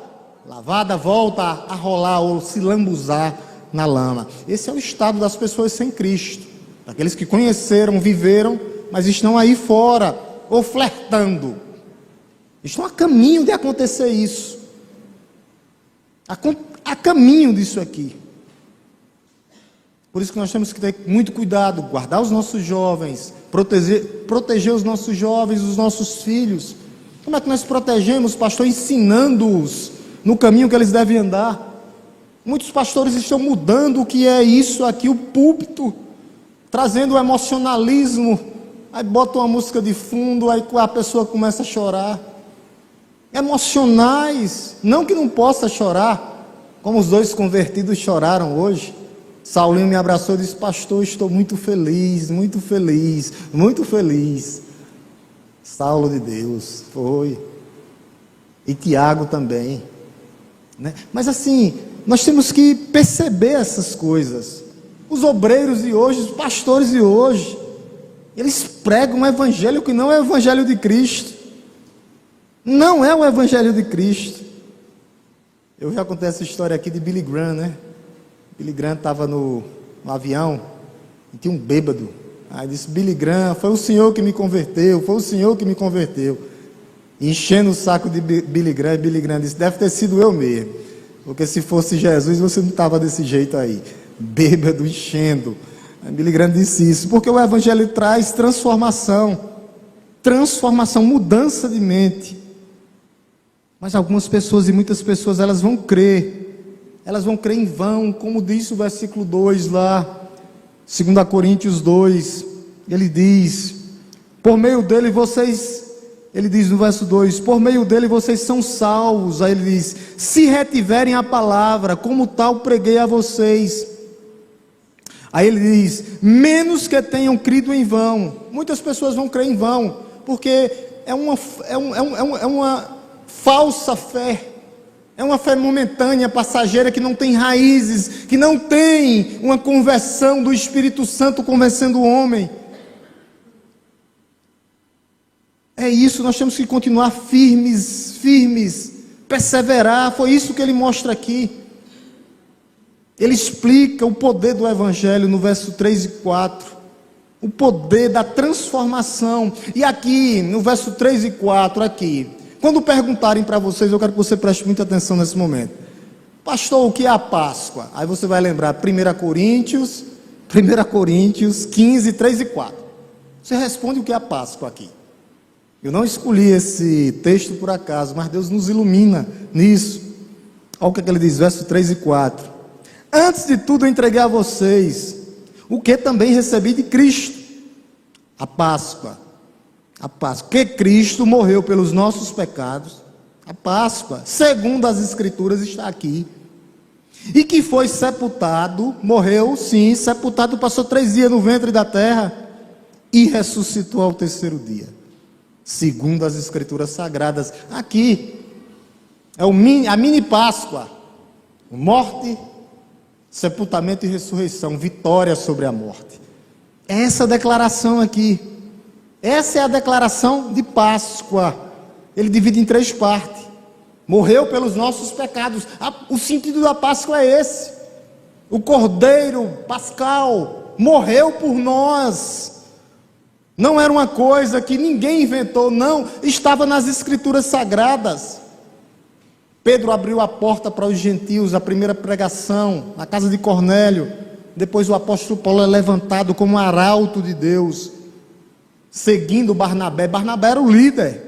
lavada volta a rolar ou se lambuzar na lama. Esse é o estado das pessoas sem Cristo, daqueles que conheceram, viveram, mas estão aí fora, ou flertando, estão a caminho de acontecer isso, a caminho disso aqui. Por isso que nós temos que ter muito cuidado, guardar os nossos jovens, proteger os nossos jovens, os nossos filhos. Como é que nós protegemos, pastor? Ensinando-os no caminho que eles devem andar. Muitos pastores estão mudando o que é isso aqui, o púlpito, trazendo o emocionalismo, aí bota uma música de fundo, aí a pessoa começa a chorar. Emocionais, não que não possa chorar, como os dois convertidos choraram hoje. Saulinho me abraçou e disse: pastor, estou muito feliz, muito feliz, muito feliz. Saulo de Deus, foi. E Tiago também, né? Mas assim, nós temos que perceber essas coisas. Os obreiros de hoje, os pastores de hoje, eles pregam um evangelho que não é o evangelho de Cristo. Não é o evangelho de Cristo. Eu já contei essa história aqui de Billy Graham, né? Billy Graham estava no avião e tinha um bêbado. Aí disse: Billy Graham, foi o senhor que me converteu, foi o senhor que me converteu. Enchendo o saco de Billy Graham, e Billy Graham disse: deve ter sido eu mesmo, porque se fosse Jesus você não estava desse jeito aí, bêbado, enchendo. Aí Billy Graham disse isso, porque o evangelho traz transformação, mudança de mente. Mas algumas pessoas, e muitas pessoas, elas vão crer em vão, como diz o versículo 2 lá, 2 Coríntios 2, ele diz, por meio dele vocês, ele diz no verso 2, por meio dele vocês são salvos. Aí ele diz, se retiverem a palavra, como tal preguei a vocês. Aí ele diz, menos que tenham crido em vão. Muitas pessoas vão crer em vão, porque é uma falsa fé, é uma fé momentânea, passageira, que não tem raízes, que não tem uma conversão do Espírito Santo convencendo o homem. É isso, nós temos que continuar firmes, perseverar. Foi isso que ele mostra aqui. Ele explica o poder do Evangelho no verso 3 e 4, o poder da transformação. E aqui, no verso 3 e 4, aqui, quando perguntarem para vocês, eu quero que você preste muita atenção nesse momento. Pastor, o que é a Páscoa? Aí você vai lembrar 1 Coríntios 15, 3 e 4. Você responde o que é a Páscoa aqui. Eu não escolhi esse texto por acaso, mas Deus nos ilumina nisso. Olha o que ele diz, verso 3 e 4. Antes de tudo eu entreguei a vocês o que também recebi de Cristo, a Páscoa, que Cristo morreu pelos nossos pecados, a Páscoa, segundo as Escrituras está aqui, e que foi sepultado, morreu sim, sepultado, passou 3 dias no ventre da terra, e ressuscitou ao 3º dia, segundo as Escrituras sagradas. Aqui, é a mini Páscoa, morte, sepultamento e ressurreição, vitória sobre a morte. Essa declaração aqui, essa é a declaração de Páscoa. Ele divide em 3 partes. Morreu pelos nossos pecados. O sentido da Páscoa é esse. O Cordeiro Pascal morreu por nós. Não era uma coisa que ninguém inventou, não. Estava nas Escrituras sagradas. Pedro abriu a porta para os gentios, a primeira pregação, na casa de Cornélio. Depois o apóstolo Paulo é levantado como arauto de Deus, seguindo Barnabé. Barnabé era o líder.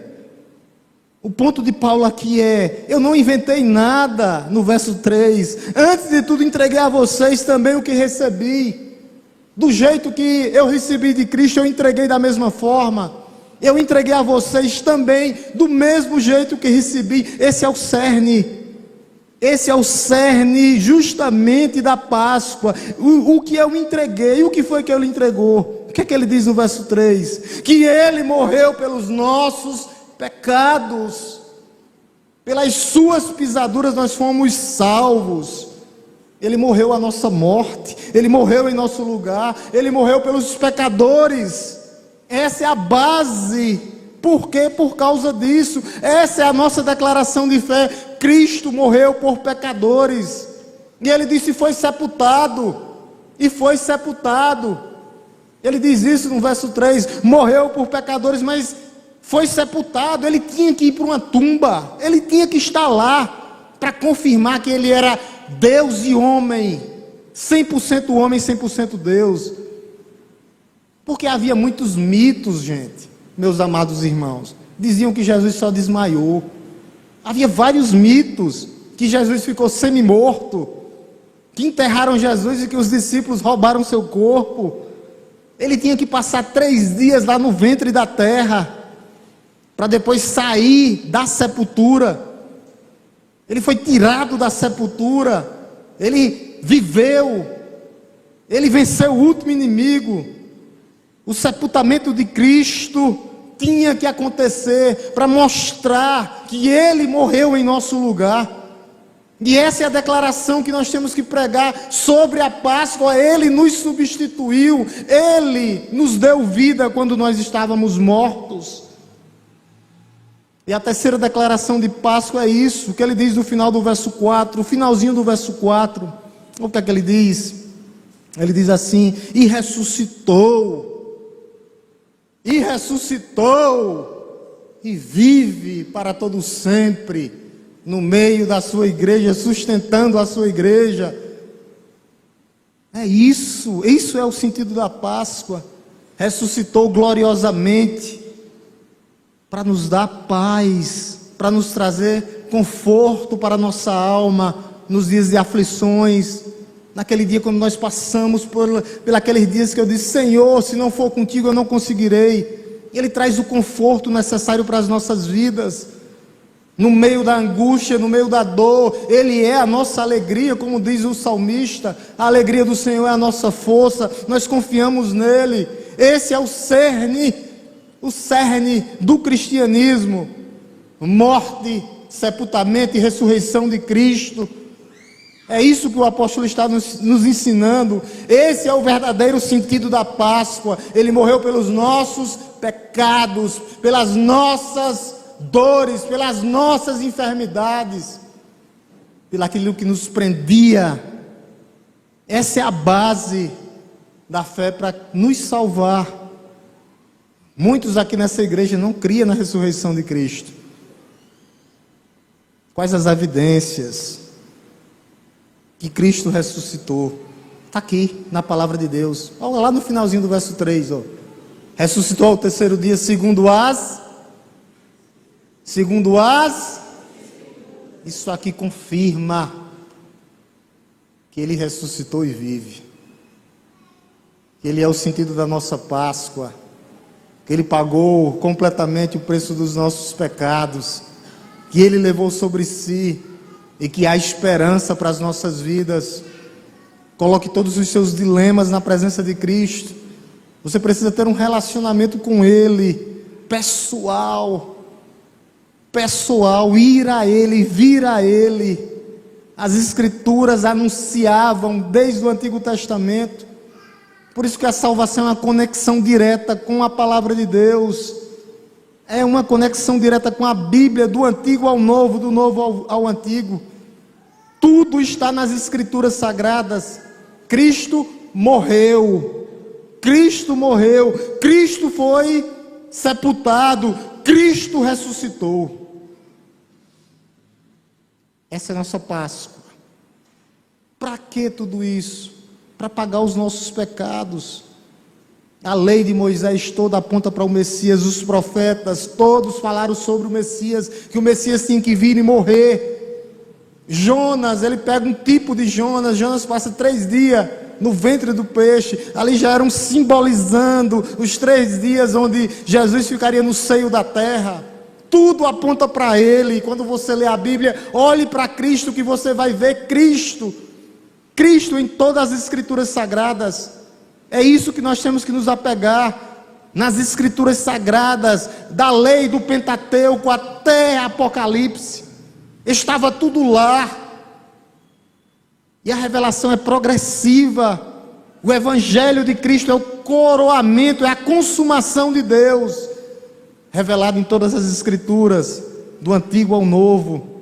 O ponto de Paulo aqui é, eu não inventei nada, no verso 3. Antes de tudo entreguei a vocês também o que recebi. Do jeito que eu recebi de Cristo, eu entreguei da mesma forma. Eu entreguei a vocês também, do mesmo jeito que recebi. Esse é o cerne justamente da Páscoa. O que eu entreguei, o que foi que ele entregou? O que é que ele diz no verso 3? Que ele morreu pelos nossos pecados, pelas suas pisaduras nós fomos salvos. Ele morreu a nossa morte, ele morreu em nosso lugar, ele morreu pelos pecadores. Essa é a base. Por quê? Por causa disso. Essa é a nossa declaração de fé. Cristo morreu por pecadores. E ele disse, foi sepultado. E foi sepultado. Ele diz isso no verso 3. Morreu por pecadores, mas foi sepultado. Ele tinha que ir para uma tumba. Ele tinha que estar lá para confirmar que ele era Deus e homem. 100% homem, 100% Deus. Porque havia muitos mitos, gente, meus amados irmãos. Diziam que Jesus só desmaiou. Havia vários mitos, que Jesus ficou semi-morto, que enterraram Jesus e que os discípulos roubaram seu corpo. Ele tinha que passar 3 dias lá no ventre da terra, para depois sair da sepultura. Ele foi tirado da sepultura, ele viveu, ele venceu o último inimigo. O sepultamento de Cristo tinha que acontecer para mostrar que Ele morreu em nosso lugar. E essa é a declaração que nós temos que pregar sobre a Páscoa. Ele nos substituiu, Ele nos deu vida quando nós estávamos mortos. E a terceira declaração de Páscoa é isso, que ele diz no final do verso 4, o finalzinho do verso 4, o que é que ele diz? Ele diz assim: e ressuscitou, e vive para todo sempre, no meio da sua igreja, sustentando a sua igreja. É isso é o sentido da Páscoa. Ressuscitou gloriosamente, para nos dar paz, para nos trazer conforto para a nossa alma, nos dias de aflições, naquele dia quando nós passamos por aqueles dias que eu disse: Senhor, se não for contigo eu não conseguirei. Ele traz o conforto necessário para as nossas vidas. No meio da angústia, no meio da dor, Ele é a nossa alegria, como diz o salmista. A alegria do Senhor é a nossa força, nós confiamos nele. Esse é o cerne do cristianismo: morte, sepultamento e ressurreição de Cristo. É isso que o apóstolo está nos ensinando. Esse é o verdadeiro sentido da Páscoa. Ele morreu pelos nossos pecados, pelas nossas dores, pelas nossas enfermidades, pelo aquilo que nos prendia. Essa é a base da fé para nos salvar. Muitos aqui nessa igreja não criam na ressurreição de Cristo. Quais as evidências que Cristo ressuscitou? Está aqui na palavra de Deus. Olha lá no finalzinho do verso 3, ó. Ressuscitou ao terceiro dia segundo as... Isso aqui confirma que Ele ressuscitou e vive. Que Ele é o sentido da nossa Páscoa. Que Ele pagou completamente o preço dos nossos pecados. Que Ele levou sobre si. E que há esperança para as nossas vidas. Coloque todos os seus dilemas na presença de Cristo. Você precisa ter um relacionamento com Ele, pessoal, ir a Ele, vir a Ele. As Escrituras anunciavam desde o Antigo Testamento. Por isso que a salvação é uma conexão direta com a palavra de Deus. É uma conexão direta com a Bíblia, do Antigo ao Novo, do Novo ao Antigo. Tudo está nas Escrituras Sagradas. Cristo morreu, Cristo foi sepultado, Cristo ressuscitou. Essa é a nossa Páscoa. Para que tudo isso? Para pagar os nossos pecados. A lei de Moisés toda aponta para o Messias. Os profetas todos falaram sobre o Messias, que o Messias tinha que vir e morrer. Jonas, ele pega um tipo de Jonas passa 3 dias no ventre do peixe. Ali já eram simbolizando os 3 dias onde Jesus ficaria no seio da terra. Tudo aponta para Ele. E quando você lê a Bíblia, olhe para Cristo, que você vai ver Cristo em todas as Escrituras Sagradas. É isso que nós temos que nos apegar, nas Escrituras Sagradas, da lei do Pentateuco até Apocalipse. Estava tudo lá. E a revelação é progressiva. O Evangelho de Cristo é o coroamento, é a consumação de Deus, revelado em todas as Escrituras, do Antigo ao Novo.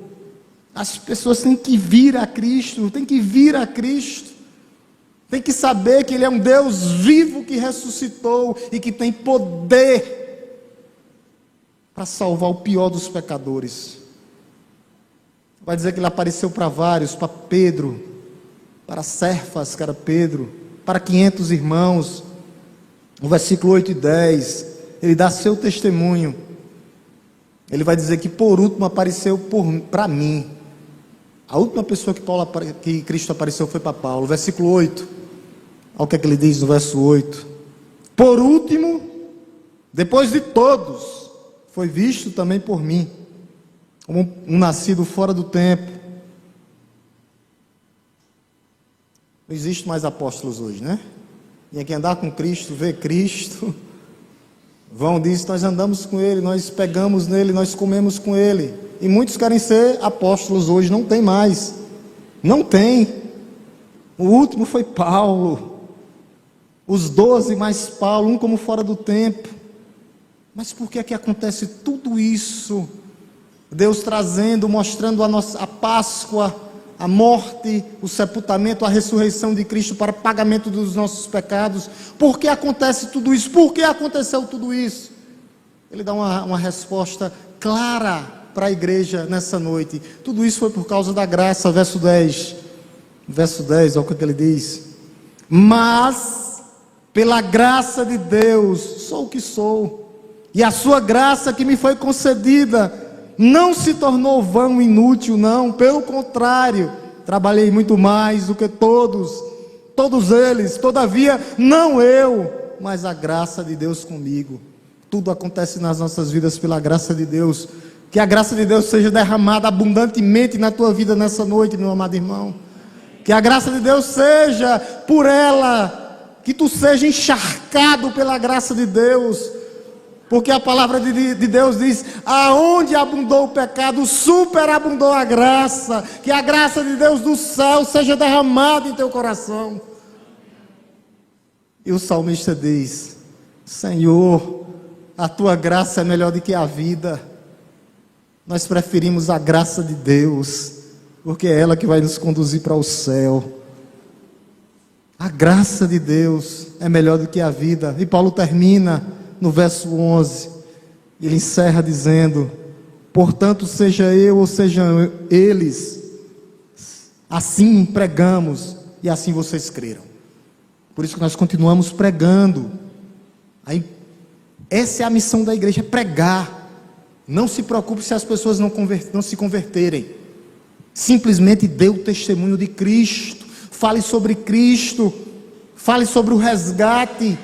As pessoas têm que vir a Cristo, tem que saber que Ele é um Deus vivo que ressuscitou e que tem poder para salvar o pior dos pecadores. Vai dizer que Ele apareceu para vários, para Pedro, para Cefas, que era Pedro, para 500 irmãos. No versículo 8 e 10, Ele dá seu testemunho. Ele vai dizer que por último apareceu para mim. A última pessoa que Cristo apareceu foi para Paulo. Versículo 8, olha o que é que ele diz no verso 8. Por último, depois de todos, foi visto também por mim, como um nascido fora do tempo. Não existe mais apóstolos hoje, né? Tinha que andar com Cristo, ver Cristo, João diz: nós andamos com Ele, nós pegamos nele, nós comemos com Ele. E muitos querem ser apóstolos hoje, não tem mais. Não tem. O último foi Paulo. Os 12 mais Paulo, um como fora do tempo. Mas por que é que acontece tudo isso? Deus trazendo, mostrando a Páscoa, a morte, o sepultamento, a ressurreição de Cristo para pagamento dos nossos pecados. Por que acontece tudo isso? Por que aconteceu tudo isso? Ele dá uma resposta clara para a igreja nessa noite. Tudo isso foi por causa da graça, verso 10. Verso 10, olha o que ele diz. Mas, pela graça de Deus, sou o que sou. E a sua graça que me foi concedida não se tornou vão, inútil, não. Pelo contrário, trabalhei muito mais do que todos eles. Todavia, não eu, mas a graça de Deus comigo. Tudo acontece nas nossas vidas pela graça de Deus. Que a graça de Deus seja derramada abundantemente na tua vida nessa noite, meu amado irmão. Que a graça de Deus seja por ela, que tu seja encharcado pela graça de Deus. Porque a palavra de Deus diz: aonde abundou o pecado, superabundou a graça. Que a graça de Deus do céu seja derramada em teu coração. E o salmista diz: Senhor, a tua graça é melhor do que a vida. Nós preferimos a graça de Deus, porque é ela que vai nos conduzir para o céu. A graça de Deus é melhor do que a vida. E Paulo termina no verso 11, ele encerra dizendo: portanto, seja eu ou sejam eles, assim pregamos e assim vocês creram. Por isso que nós continuamos pregando. Aí, essa é a missão da igreja, é pregar. Não se preocupe se as pessoas não se converterem. Simplesmente dê o testemunho de Cristo. Fale sobre Cristo. Fale sobre o resgate.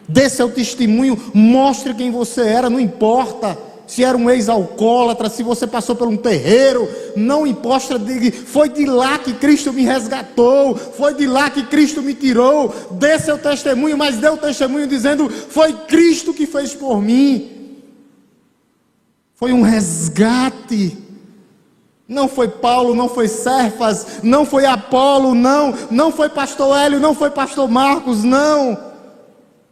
Dê seu testemunho, mostre quem você era, não importa se era um ex-alcoólatra, se você passou por um terreiro, não importa, foi de lá que Cristo me resgatou, foi de lá que Cristo me tirou. Dê seu testemunho, mas dê o testemunho dizendo: foi Cristo que fez por mim, foi um resgate. Não foi Paulo, não foi Cefas, não foi Apolo, não foi pastor Hélio, não foi pastor Marcos, não.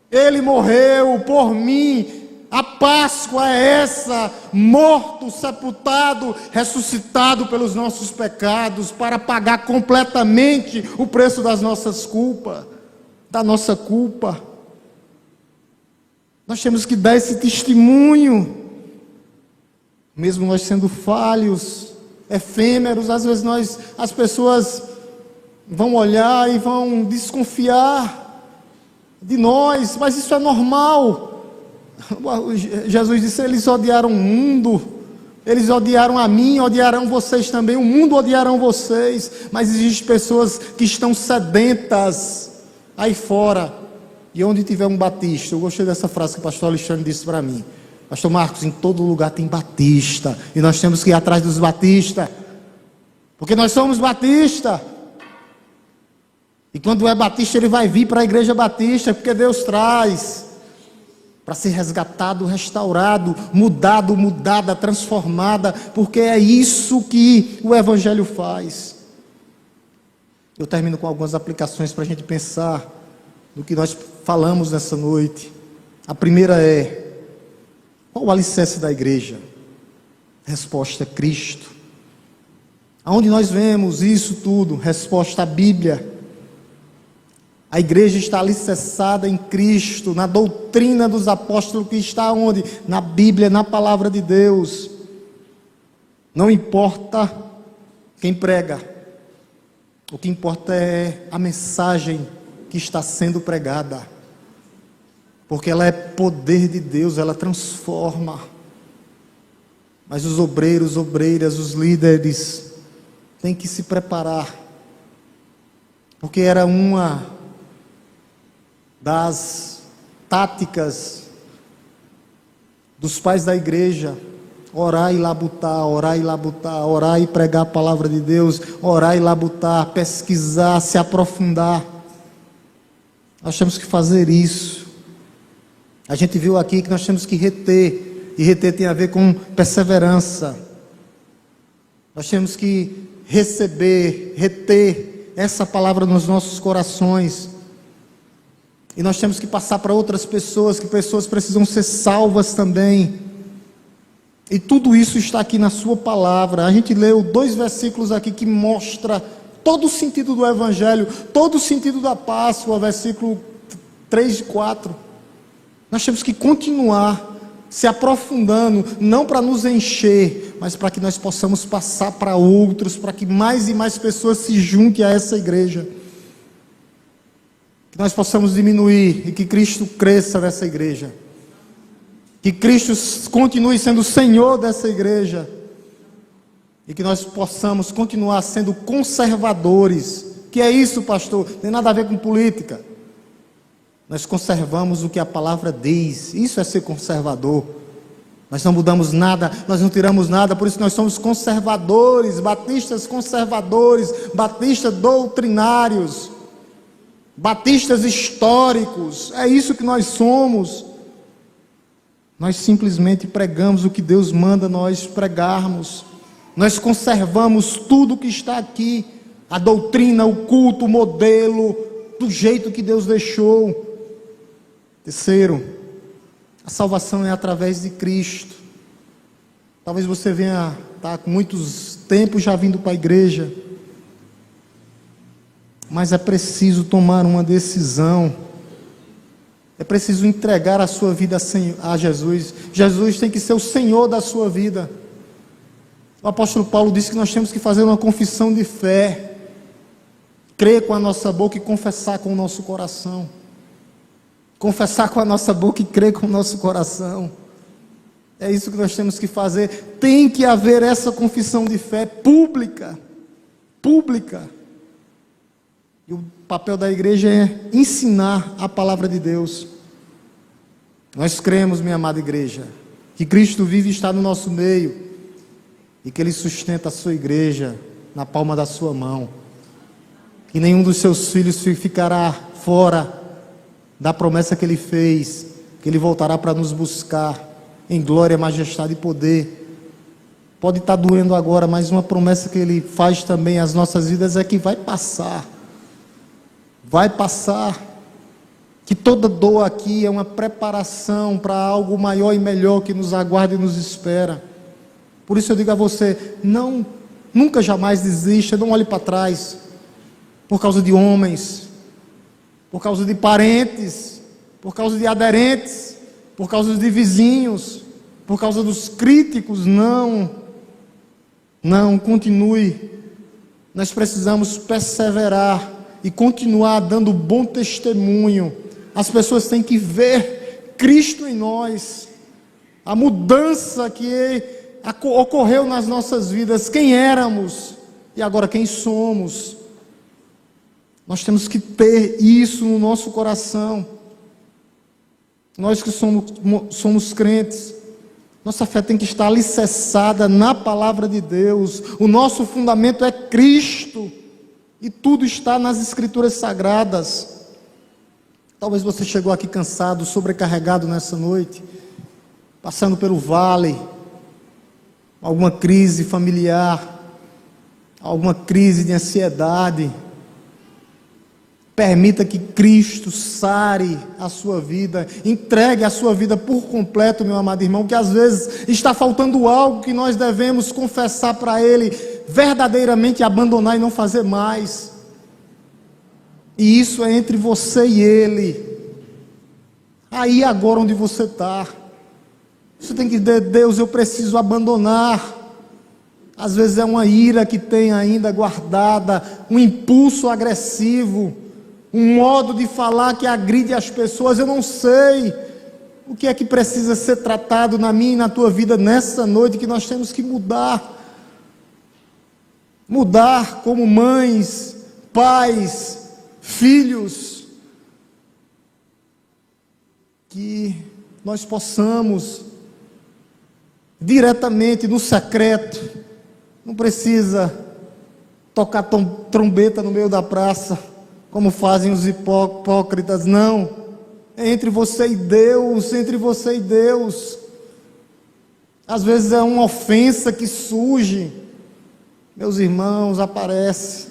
Ele morreu por mim. A Páscoa é essa: morto, sepultado, ressuscitado pelos nossos pecados, para pagar completamente o preço das nossas culpas, da nossa culpa. Nós temos que dar esse testemunho, mesmo nós sendo falhos, efêmeros. Às vezes as pessoas vão olhar e vão desconfiar de nós, mas isso é normal. Jesus disse: eles odiaram o mundo, eles odiaram a mim, odiarão vocês também, o mundo odiarão vocês. Mas existem pessoas que estão sedentas aí fora, e onde tiver um batista. Eu gostei dessa frase que o pastor Alexandre disse para mim: pastor Marcos, em todo lugar tem batista, e nós temos que ir atrás dos batistas, porque nós somos batista. E quando é batista, ele vai vir para a igreja batista, porque Deus traz para ser resgatado, restaurado, mudado, mudada, transformada, porque é isso que o evangelho faz. Eu termino com algumas aplicações para a gente pensar no que nós falamos nessa noite. A primeira é: qual o alicerce da igreja? Resposta: Cristo. Aonde nós vemos isso tudo? Resposta: a Bíblia. A igreja está alicerçada em Cristo, na doutrina dos apóstolos, que está onde? Na Bíblia, na palavra de Deus. Não importa quem prega, o que importa é a mensagem que está sendo pregada, porque ela é poder de Deus, ela transforma. Mas os obreiros, obreiras, os líderes têm que se preparar, porque era uma das táticas dos pais da igreja: orar e labutar, orar e labutar, orar e pregar a palavra de Deus, orar e labutar, pesquisar, se aprofundar. Nós temos que fazer isso. A gente viu aqui que nós temos que reter, e reter tem a ver com perseverança. Nós temos que receber, reter essa palavra nos nossos corações. E nós temos que passar para outras pessoas, que pessoas precisam ser salvas também. E tudo isso está aqui na sua palavra. A gente leu 2 versículos aqui que mostra todo o sentido do Evangelho, todo o sentido da Páscoa, versículo 3 e 4. Nós temos que continuar se aprofundando, não para nos encher, mas para que nós possamos passar para outros, para que mais e mais pessoas se juntem a essa igreja. Que nós possamos diminuir e que Cristo cresça nessa igreja. Que Cristo continue sendo o Senhor dessa igreja. E que nós possamos continuar sendo conservadores. Que é isso, pastor? Não tem nada a ver com política. Nós conservamos o que a palavra diz. Isso é ser conservador. Nós não mudamos nada, nós não tiramos nada, por isso nós somos conservadores, batistas doutrinários, batistas históricos. É isso que nós somos. Nós simplesmente pregamos o que Deus manda nós pregarmos. Nós conservamos tudo que está aqui, a doutrina, o culto, o modelo, do jeito que Deus deixou. Terceiro, a salvação é através de Cristo. Talvez você venha estar com muitos tempos já vindo para a igreja, mas é preciso tomar uma decisão. É preciso entregar a sua vida a Jesus. Jesus tem que ser o Senhor da sua vida. O apóstolo Paulo disse que nós temos que fazer uma confissão de fé, crer com a nossa boca e confessar com o nosso coração. Confessar com a nossa boca e crer com o nosso coração. É isso que nós temos que fazer. Tem que haver essa confissão de fé pública. Pública. E o papel da igreja é ensinar a palavra de Deus. Nós cremos, minha amada igreja, que Cristo vive e está no nosso meio. E que Ele sustenta a sua igreja na palma da sua mão. Que nenhum dos seus filhos ficará fora da promessa que Ele fez, que Ele voltará para nos buscar em glória, majestade e poder. Pode estar doendo agora, mas uma promessa que Ele faz também às nossas vidas é que vai passar. Vai passar. Que toda dor aqui é uma preparação para algo maior e melhor que nos aguarda e nos espera. Por isso eu digo a você, nunca jamais desista, não olhe para trás, por causa de homens, por causa de parentes, por causa de aderentes, por causa de vizinhos, por causa dos críticos. Não, continue. Nós precisamos perseverar e continuar dando bom testemunho. As pessoas têm que ver Cristo em nós, a mudança que ocorreu nas nossas vidas, quem éramos e agora quem somos. Nós temos que ter isso no nosso coração. Nós que somos crentes, nossa fé tem que estar alicerçada na palavra de Deus. O nosso fundamento é Cristo, e tudo está nas Escrituras Sagradas. Talvez você chegou aqui cansado, sobrecarregado nessa noite, passando pelo vale, alguma crise familiar, alguma crise de ansiedade. Permita que Cristo sare a sua vida, entregue a sua vida por completo, meu amado irmão, que às vezes está faltando algo que nós devemos confessar para Ele, verdadeiramente abandonar e não fazer mais. E isso é entre você e Ele. Aí agora onde você está, você tem que dizer: Deus, eu preciso abandonar. Às vezes é uma ira que tem ainda guardada, um impulso agressivo, um modo de falar que agride as pessoas. Eu não sei o que é que precisa ser tratado na minha e na tua vida nessa noite, que nós temos que mudar. Mudar como mães, pais, filhos. Que nós possamos, diretamente no secreto, não precisa tocar trombeta no meio da praça, como fazem os hipócritas, não. É entre você e Deus, entre você e Deus. Às vezes é uma ofensa que surge, meus irmãos, aparece,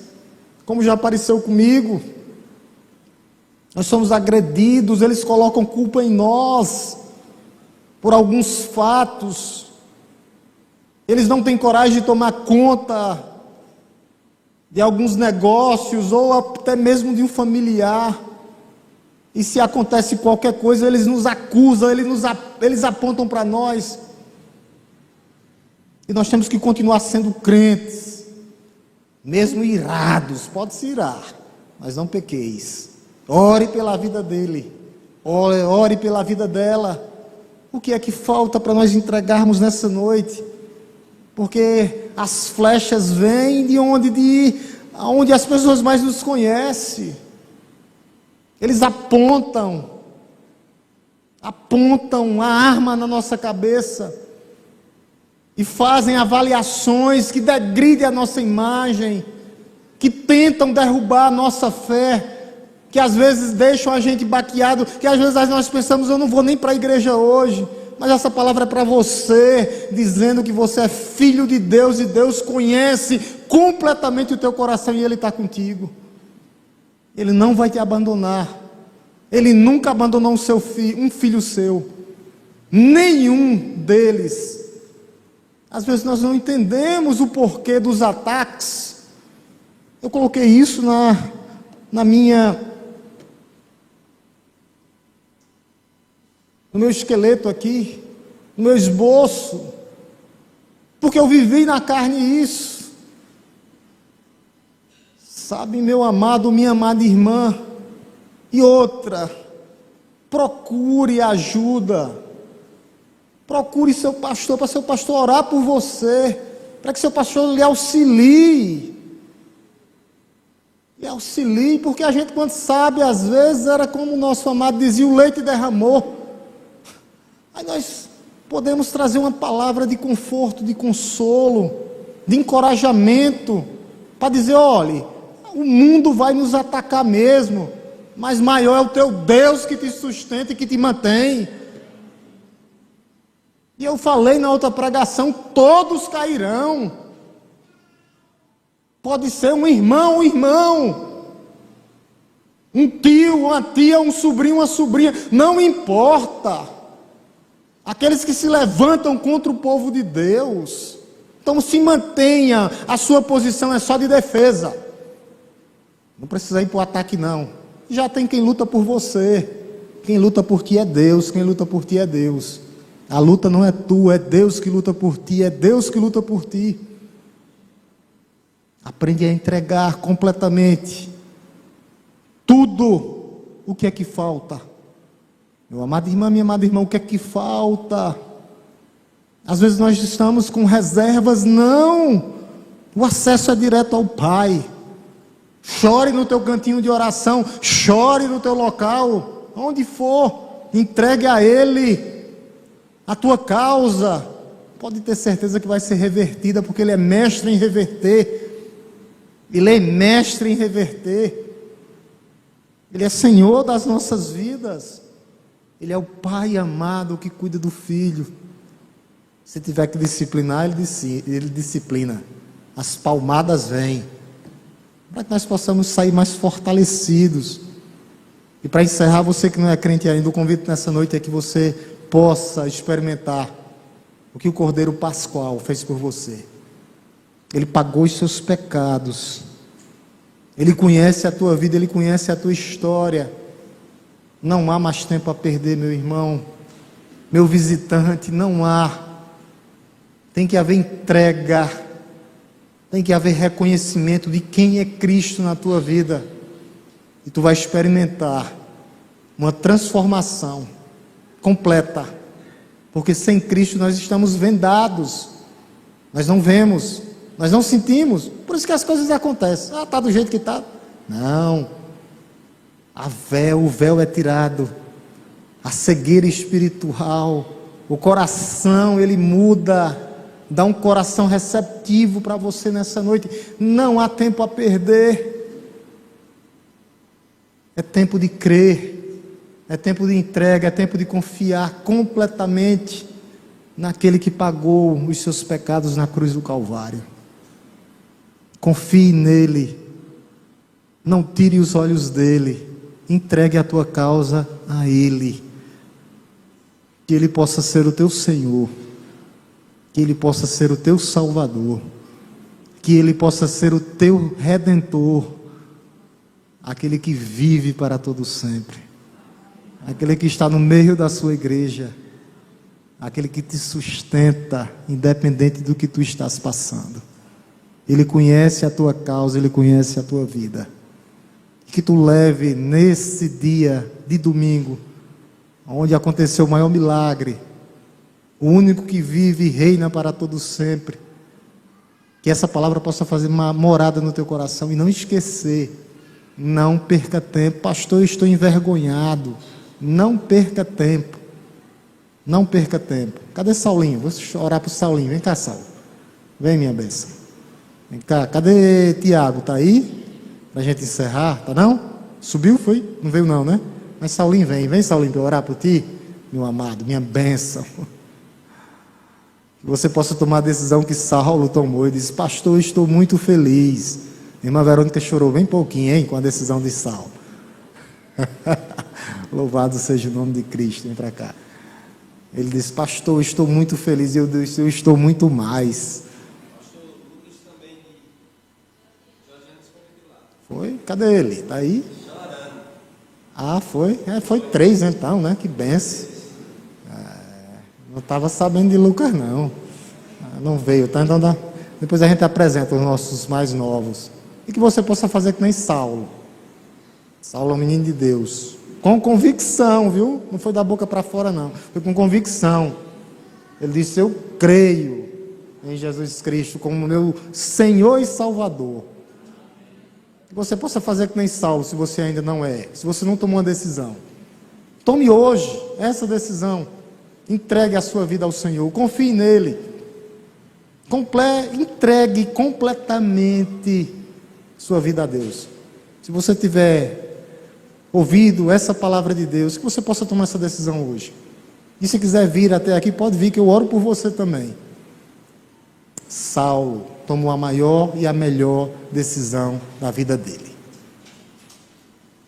como já apareceu comigo. Nós somos agredidos, eles colocam culpa em nós, por alguns fatos. Eles não têm coragem de tomar conta de alguns negócios, ou até mesmo de um familiar. E se acontece qualquer coisa, eles nos acusam, eles apontam para nós. E nós temos que continuar sendo crentes, mesmo irados. Pode se irar, mas não pequeis. Ore pela vida dele, ore pela vida dela. O que é que falta para nós entregarmos nessa noite? Porque as flechas vêm de onde as pessoas mais nos conhecem. Eles apontam a arma na nossa cabeça e fazem avaliações que degridem a nossa imagem, que tentam derrubar a nossa fé, que às vezes deixam a gente baqueado, que às vezes nós pensamos, eu não vou nem para a igreja hoje, mas essa palavra é para você, dizendo que você é filho de Deus e Deus conhece completamente o teu coração e Ele está contigo. Ele não vai te abandonar. Ele nunca abandonou um filho seu. Nenhum deles. Às vezes nós não entendemos o porquê dos ataques. Eu coloquei isso no meu esqueleto aqui, no meu esboço, porque eu vivi na carne isso. Sabe, meu amado, minha amada irmã, e outra, procure ajuda, procure seu pastor, para seu pastor orar por você, para que seu pastor lhe auxilie, porque a gente quando sabe, às vezes, era como o nosso amado dizia, o leite derramou. Aí nós podemos trazer uma palavra de conforto, de consolo, de encorajamento, para dizer, olhe, o mundo vai nos atacar mesmo, mas maior é o teu Deus que te sustenta e que te mantém. E eu falei na outra pregação, todos cairão. Pode ser um irmão, um tio, uma tia, um sobrinho, uma sobrinha, não importa. Aqueles que se levantam contra o povo de Deus. Então se mantenha, a sua posição é só de defesa. Não precisa ir para o ataque não. Já tem quem luta por você. Quem luta por ti é Deus, quem luta por ti é Deus. A luta não é tua, é Deus que luta por ti, é Deus que luta por ti. Aprende a entregar completamente tudo o que é que falta. Meu amado irmão, minha amada irmã, o que é que falta? Às vezes nós estamos com reservas, não. O acesso é direto ao Pai. Chore no teu cantinho de oração, chore no teu local, onde for, entregue a Ele a tua causa. Pode ter certeza que vai ser revertida, porque Ele é mestre em reverter. Ele é mestre em reverter. Ele é Senhor das nossas vidas. Ele é o Pai amado que cuida do Filho. Se tiver que disciplinar, Ele disciplina. As palmadas vêm, para que nós possamos sair mais fortalecidos. E para encerrar, você que não é crente ainda, o convite nessa noite é que você possa experimentar o que o Cordeiro Pascual fez por você. Ele pagou os seus pecados. Ele conhece a tua vida, Ele conhece a tua história. Não há mais tempo a perder, meu irmão, meu visitante, não há. Tem que haver entrega, tem que haver reconhecimento de quem é Cristo na tua vida. E tu vai experimentar uma transformação completa. Porque sem Cristo nós estamos vendados. Nós não vemos, nós não sentimos. Por isso que as coisas acontecem. Ah, está do jeito que está. Não. O véu é tirado. A cegueira espiritual. O coração, ele muda. Dá um coração receptivo para você nessa noite. Não há tempo a perder. É tempo de crer. É tempo de entrega, é tempo de confiar completamente naquele que pagou os seus pecados na cruz do Calvário. Confie nele, não tire os olhos dele, entregue a tua causa a ele, que ele possa ser o teu Senhor, que ele possa ser o teu Salvador, que ele possa ser o teu Redentor, aquele que vive para todo sempre, aquele que está no meio da sua igreja, aquele que te sustenta, independente do que tu estás passando. Ele conhece a tua causa, ele conhece a tua vida. Que tu leve nesse dia de domingo, onde aconteceu o maior milagre, o único que vive e reina para todo sempre, que essa palavra possa fazer uma morada no teu coração e não esquecer. Não perca tempo. Pastor, eu estou envergonhado. Não perca tempo. Não perca tempo. Cadê Saulinho? Vou orar para o Saulinho. Vem cá, Saulo. Vem, minha bênção. Vem cá. Cadê Tiago? Está aí? Para a gente encerrar? Tá não? Subiu? Foi? Não veio não, né? Mas Saulinho vem. Vem, Saulinho, para eu orar por ti. Meu amado, minha bênção. Que você possa tomar a decisão que Saulo tomou. Ele disse: pastor, eu estou muito feliz. A irmã Verônica chorou bem pouquinho, hein, com a decisão de Saulo. Louvado seja o nome de Cristo. Vem para cá. Ele disse: pastor, eu estou muito feliz. E eu disse: eu estou muito mais. Pastor Lucas também. Foi? Cadê ele? Está aí? Chorando. Ah, foi? Foi 3 então, né? Que benção. Não estava sabendo de Lucas, não. Não veio, tá? Então, depois a gente apresenta os nossos mais novos. E que você possa fazer que nem Saulo. Saulo é um menino de Deus. Com convicção, viu? Não foi da boca para fora, não. Foi com convicção. Ele disse: eu creio em Jesus Cristo como meu Senhor e Salvador. Que você possa fazer que nem Saulo, se você ainda não é. Se você não tomou uma decisão. Tome hoje essa decisão. Entregue a sua vida ao Senhor. Confie nele. Entregue completamente sua vida a Deus. Se você tiver ouvido essa palavra de Deus, que você possa tomar essa decisão hoje. E se quiser vir até aqui, pode vir, que eu oro por você também. Saulo tomou a maior e a melhor decisão da vida dele.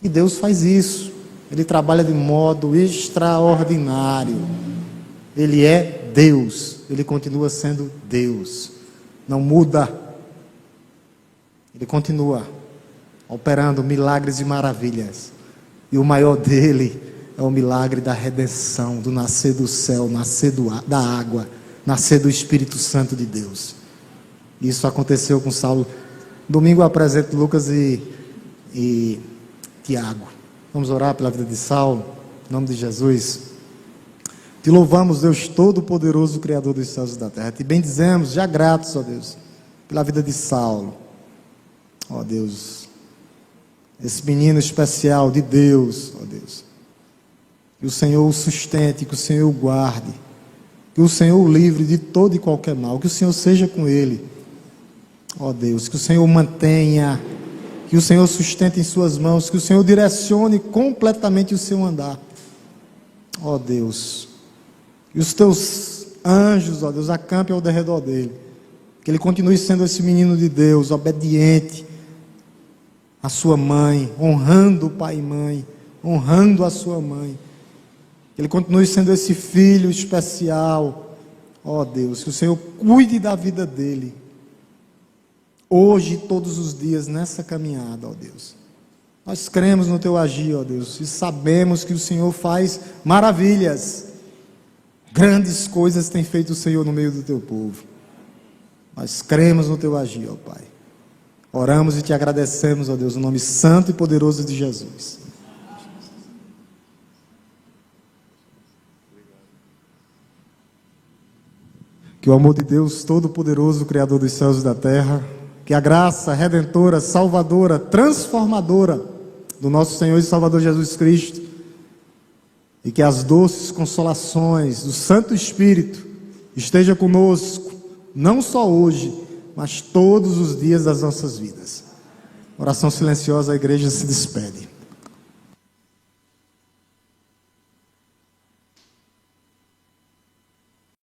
E Deus faz isso. Ele trabalha de modo extraordinário. Ele é Deus. Ele continua sendo Deus. Não muda. Ele continua operando milagres e maravilhas. E o maior dele é o milagre da redenção, do nascer do céu, nascer da água, nascer do Espírito Santo de Deus. Isso aconteceu com Saulo. Domingo eu apresento Lucas e Tiago. Vamos orar pela vida de Saulo, em nome de Jesus. Te louvamos, Deus Todo-Poderoso, Criador dos céus e da terra. Te bendizemos, já gratos, ó Deus, pela vida de Saulo. Ó Deus, esse menino especial de Deus, ó Deus. Que o Senhor o sustente, que o Senhor o guarde, que o Senhor o livre de todo e qualquer mal, que o Senhor seja com ele. Ó Deus, que o Senhor o mantenha, que o Senhor sustente em suas mãos, que o Senhor direcione completamente o seu andar. Ó Deus, e os teus anjos, ó Deus, acampem ao derredor dele. Que ele continue sendo esse menino de Deus, obediente à sua mãe, honrando o pai e mãe, honrando a sua mãe. Que ele continue sendo esse filho especial. Ó Deus, que o Senhor cuide da vida dele. Hoje e todos os dias nessa caminhada, ó Deus. Nós cremos no teu agir, ó Deus, e sabemos que o Senhor faz maravilhas. Grandes coisas tem feito o Senhor no meio do teu povo. Nós cremos no teu agir, ó Pai. Oramos e te agradecemos, ó Deus, no nome santo e poderoso de Jesus. Que o amor de Deus Todo-Poderoso, Criador dos céus e da terra, que a graça redentora, salvadora, transformadora do nosso Senhor e Salvador Jesus Cristo, e que as doces consolações do Santo Espírito esteja conosco, não só hoje, mas todos os dias das nossas vidas. Oração silenciosa, a igreja se despede.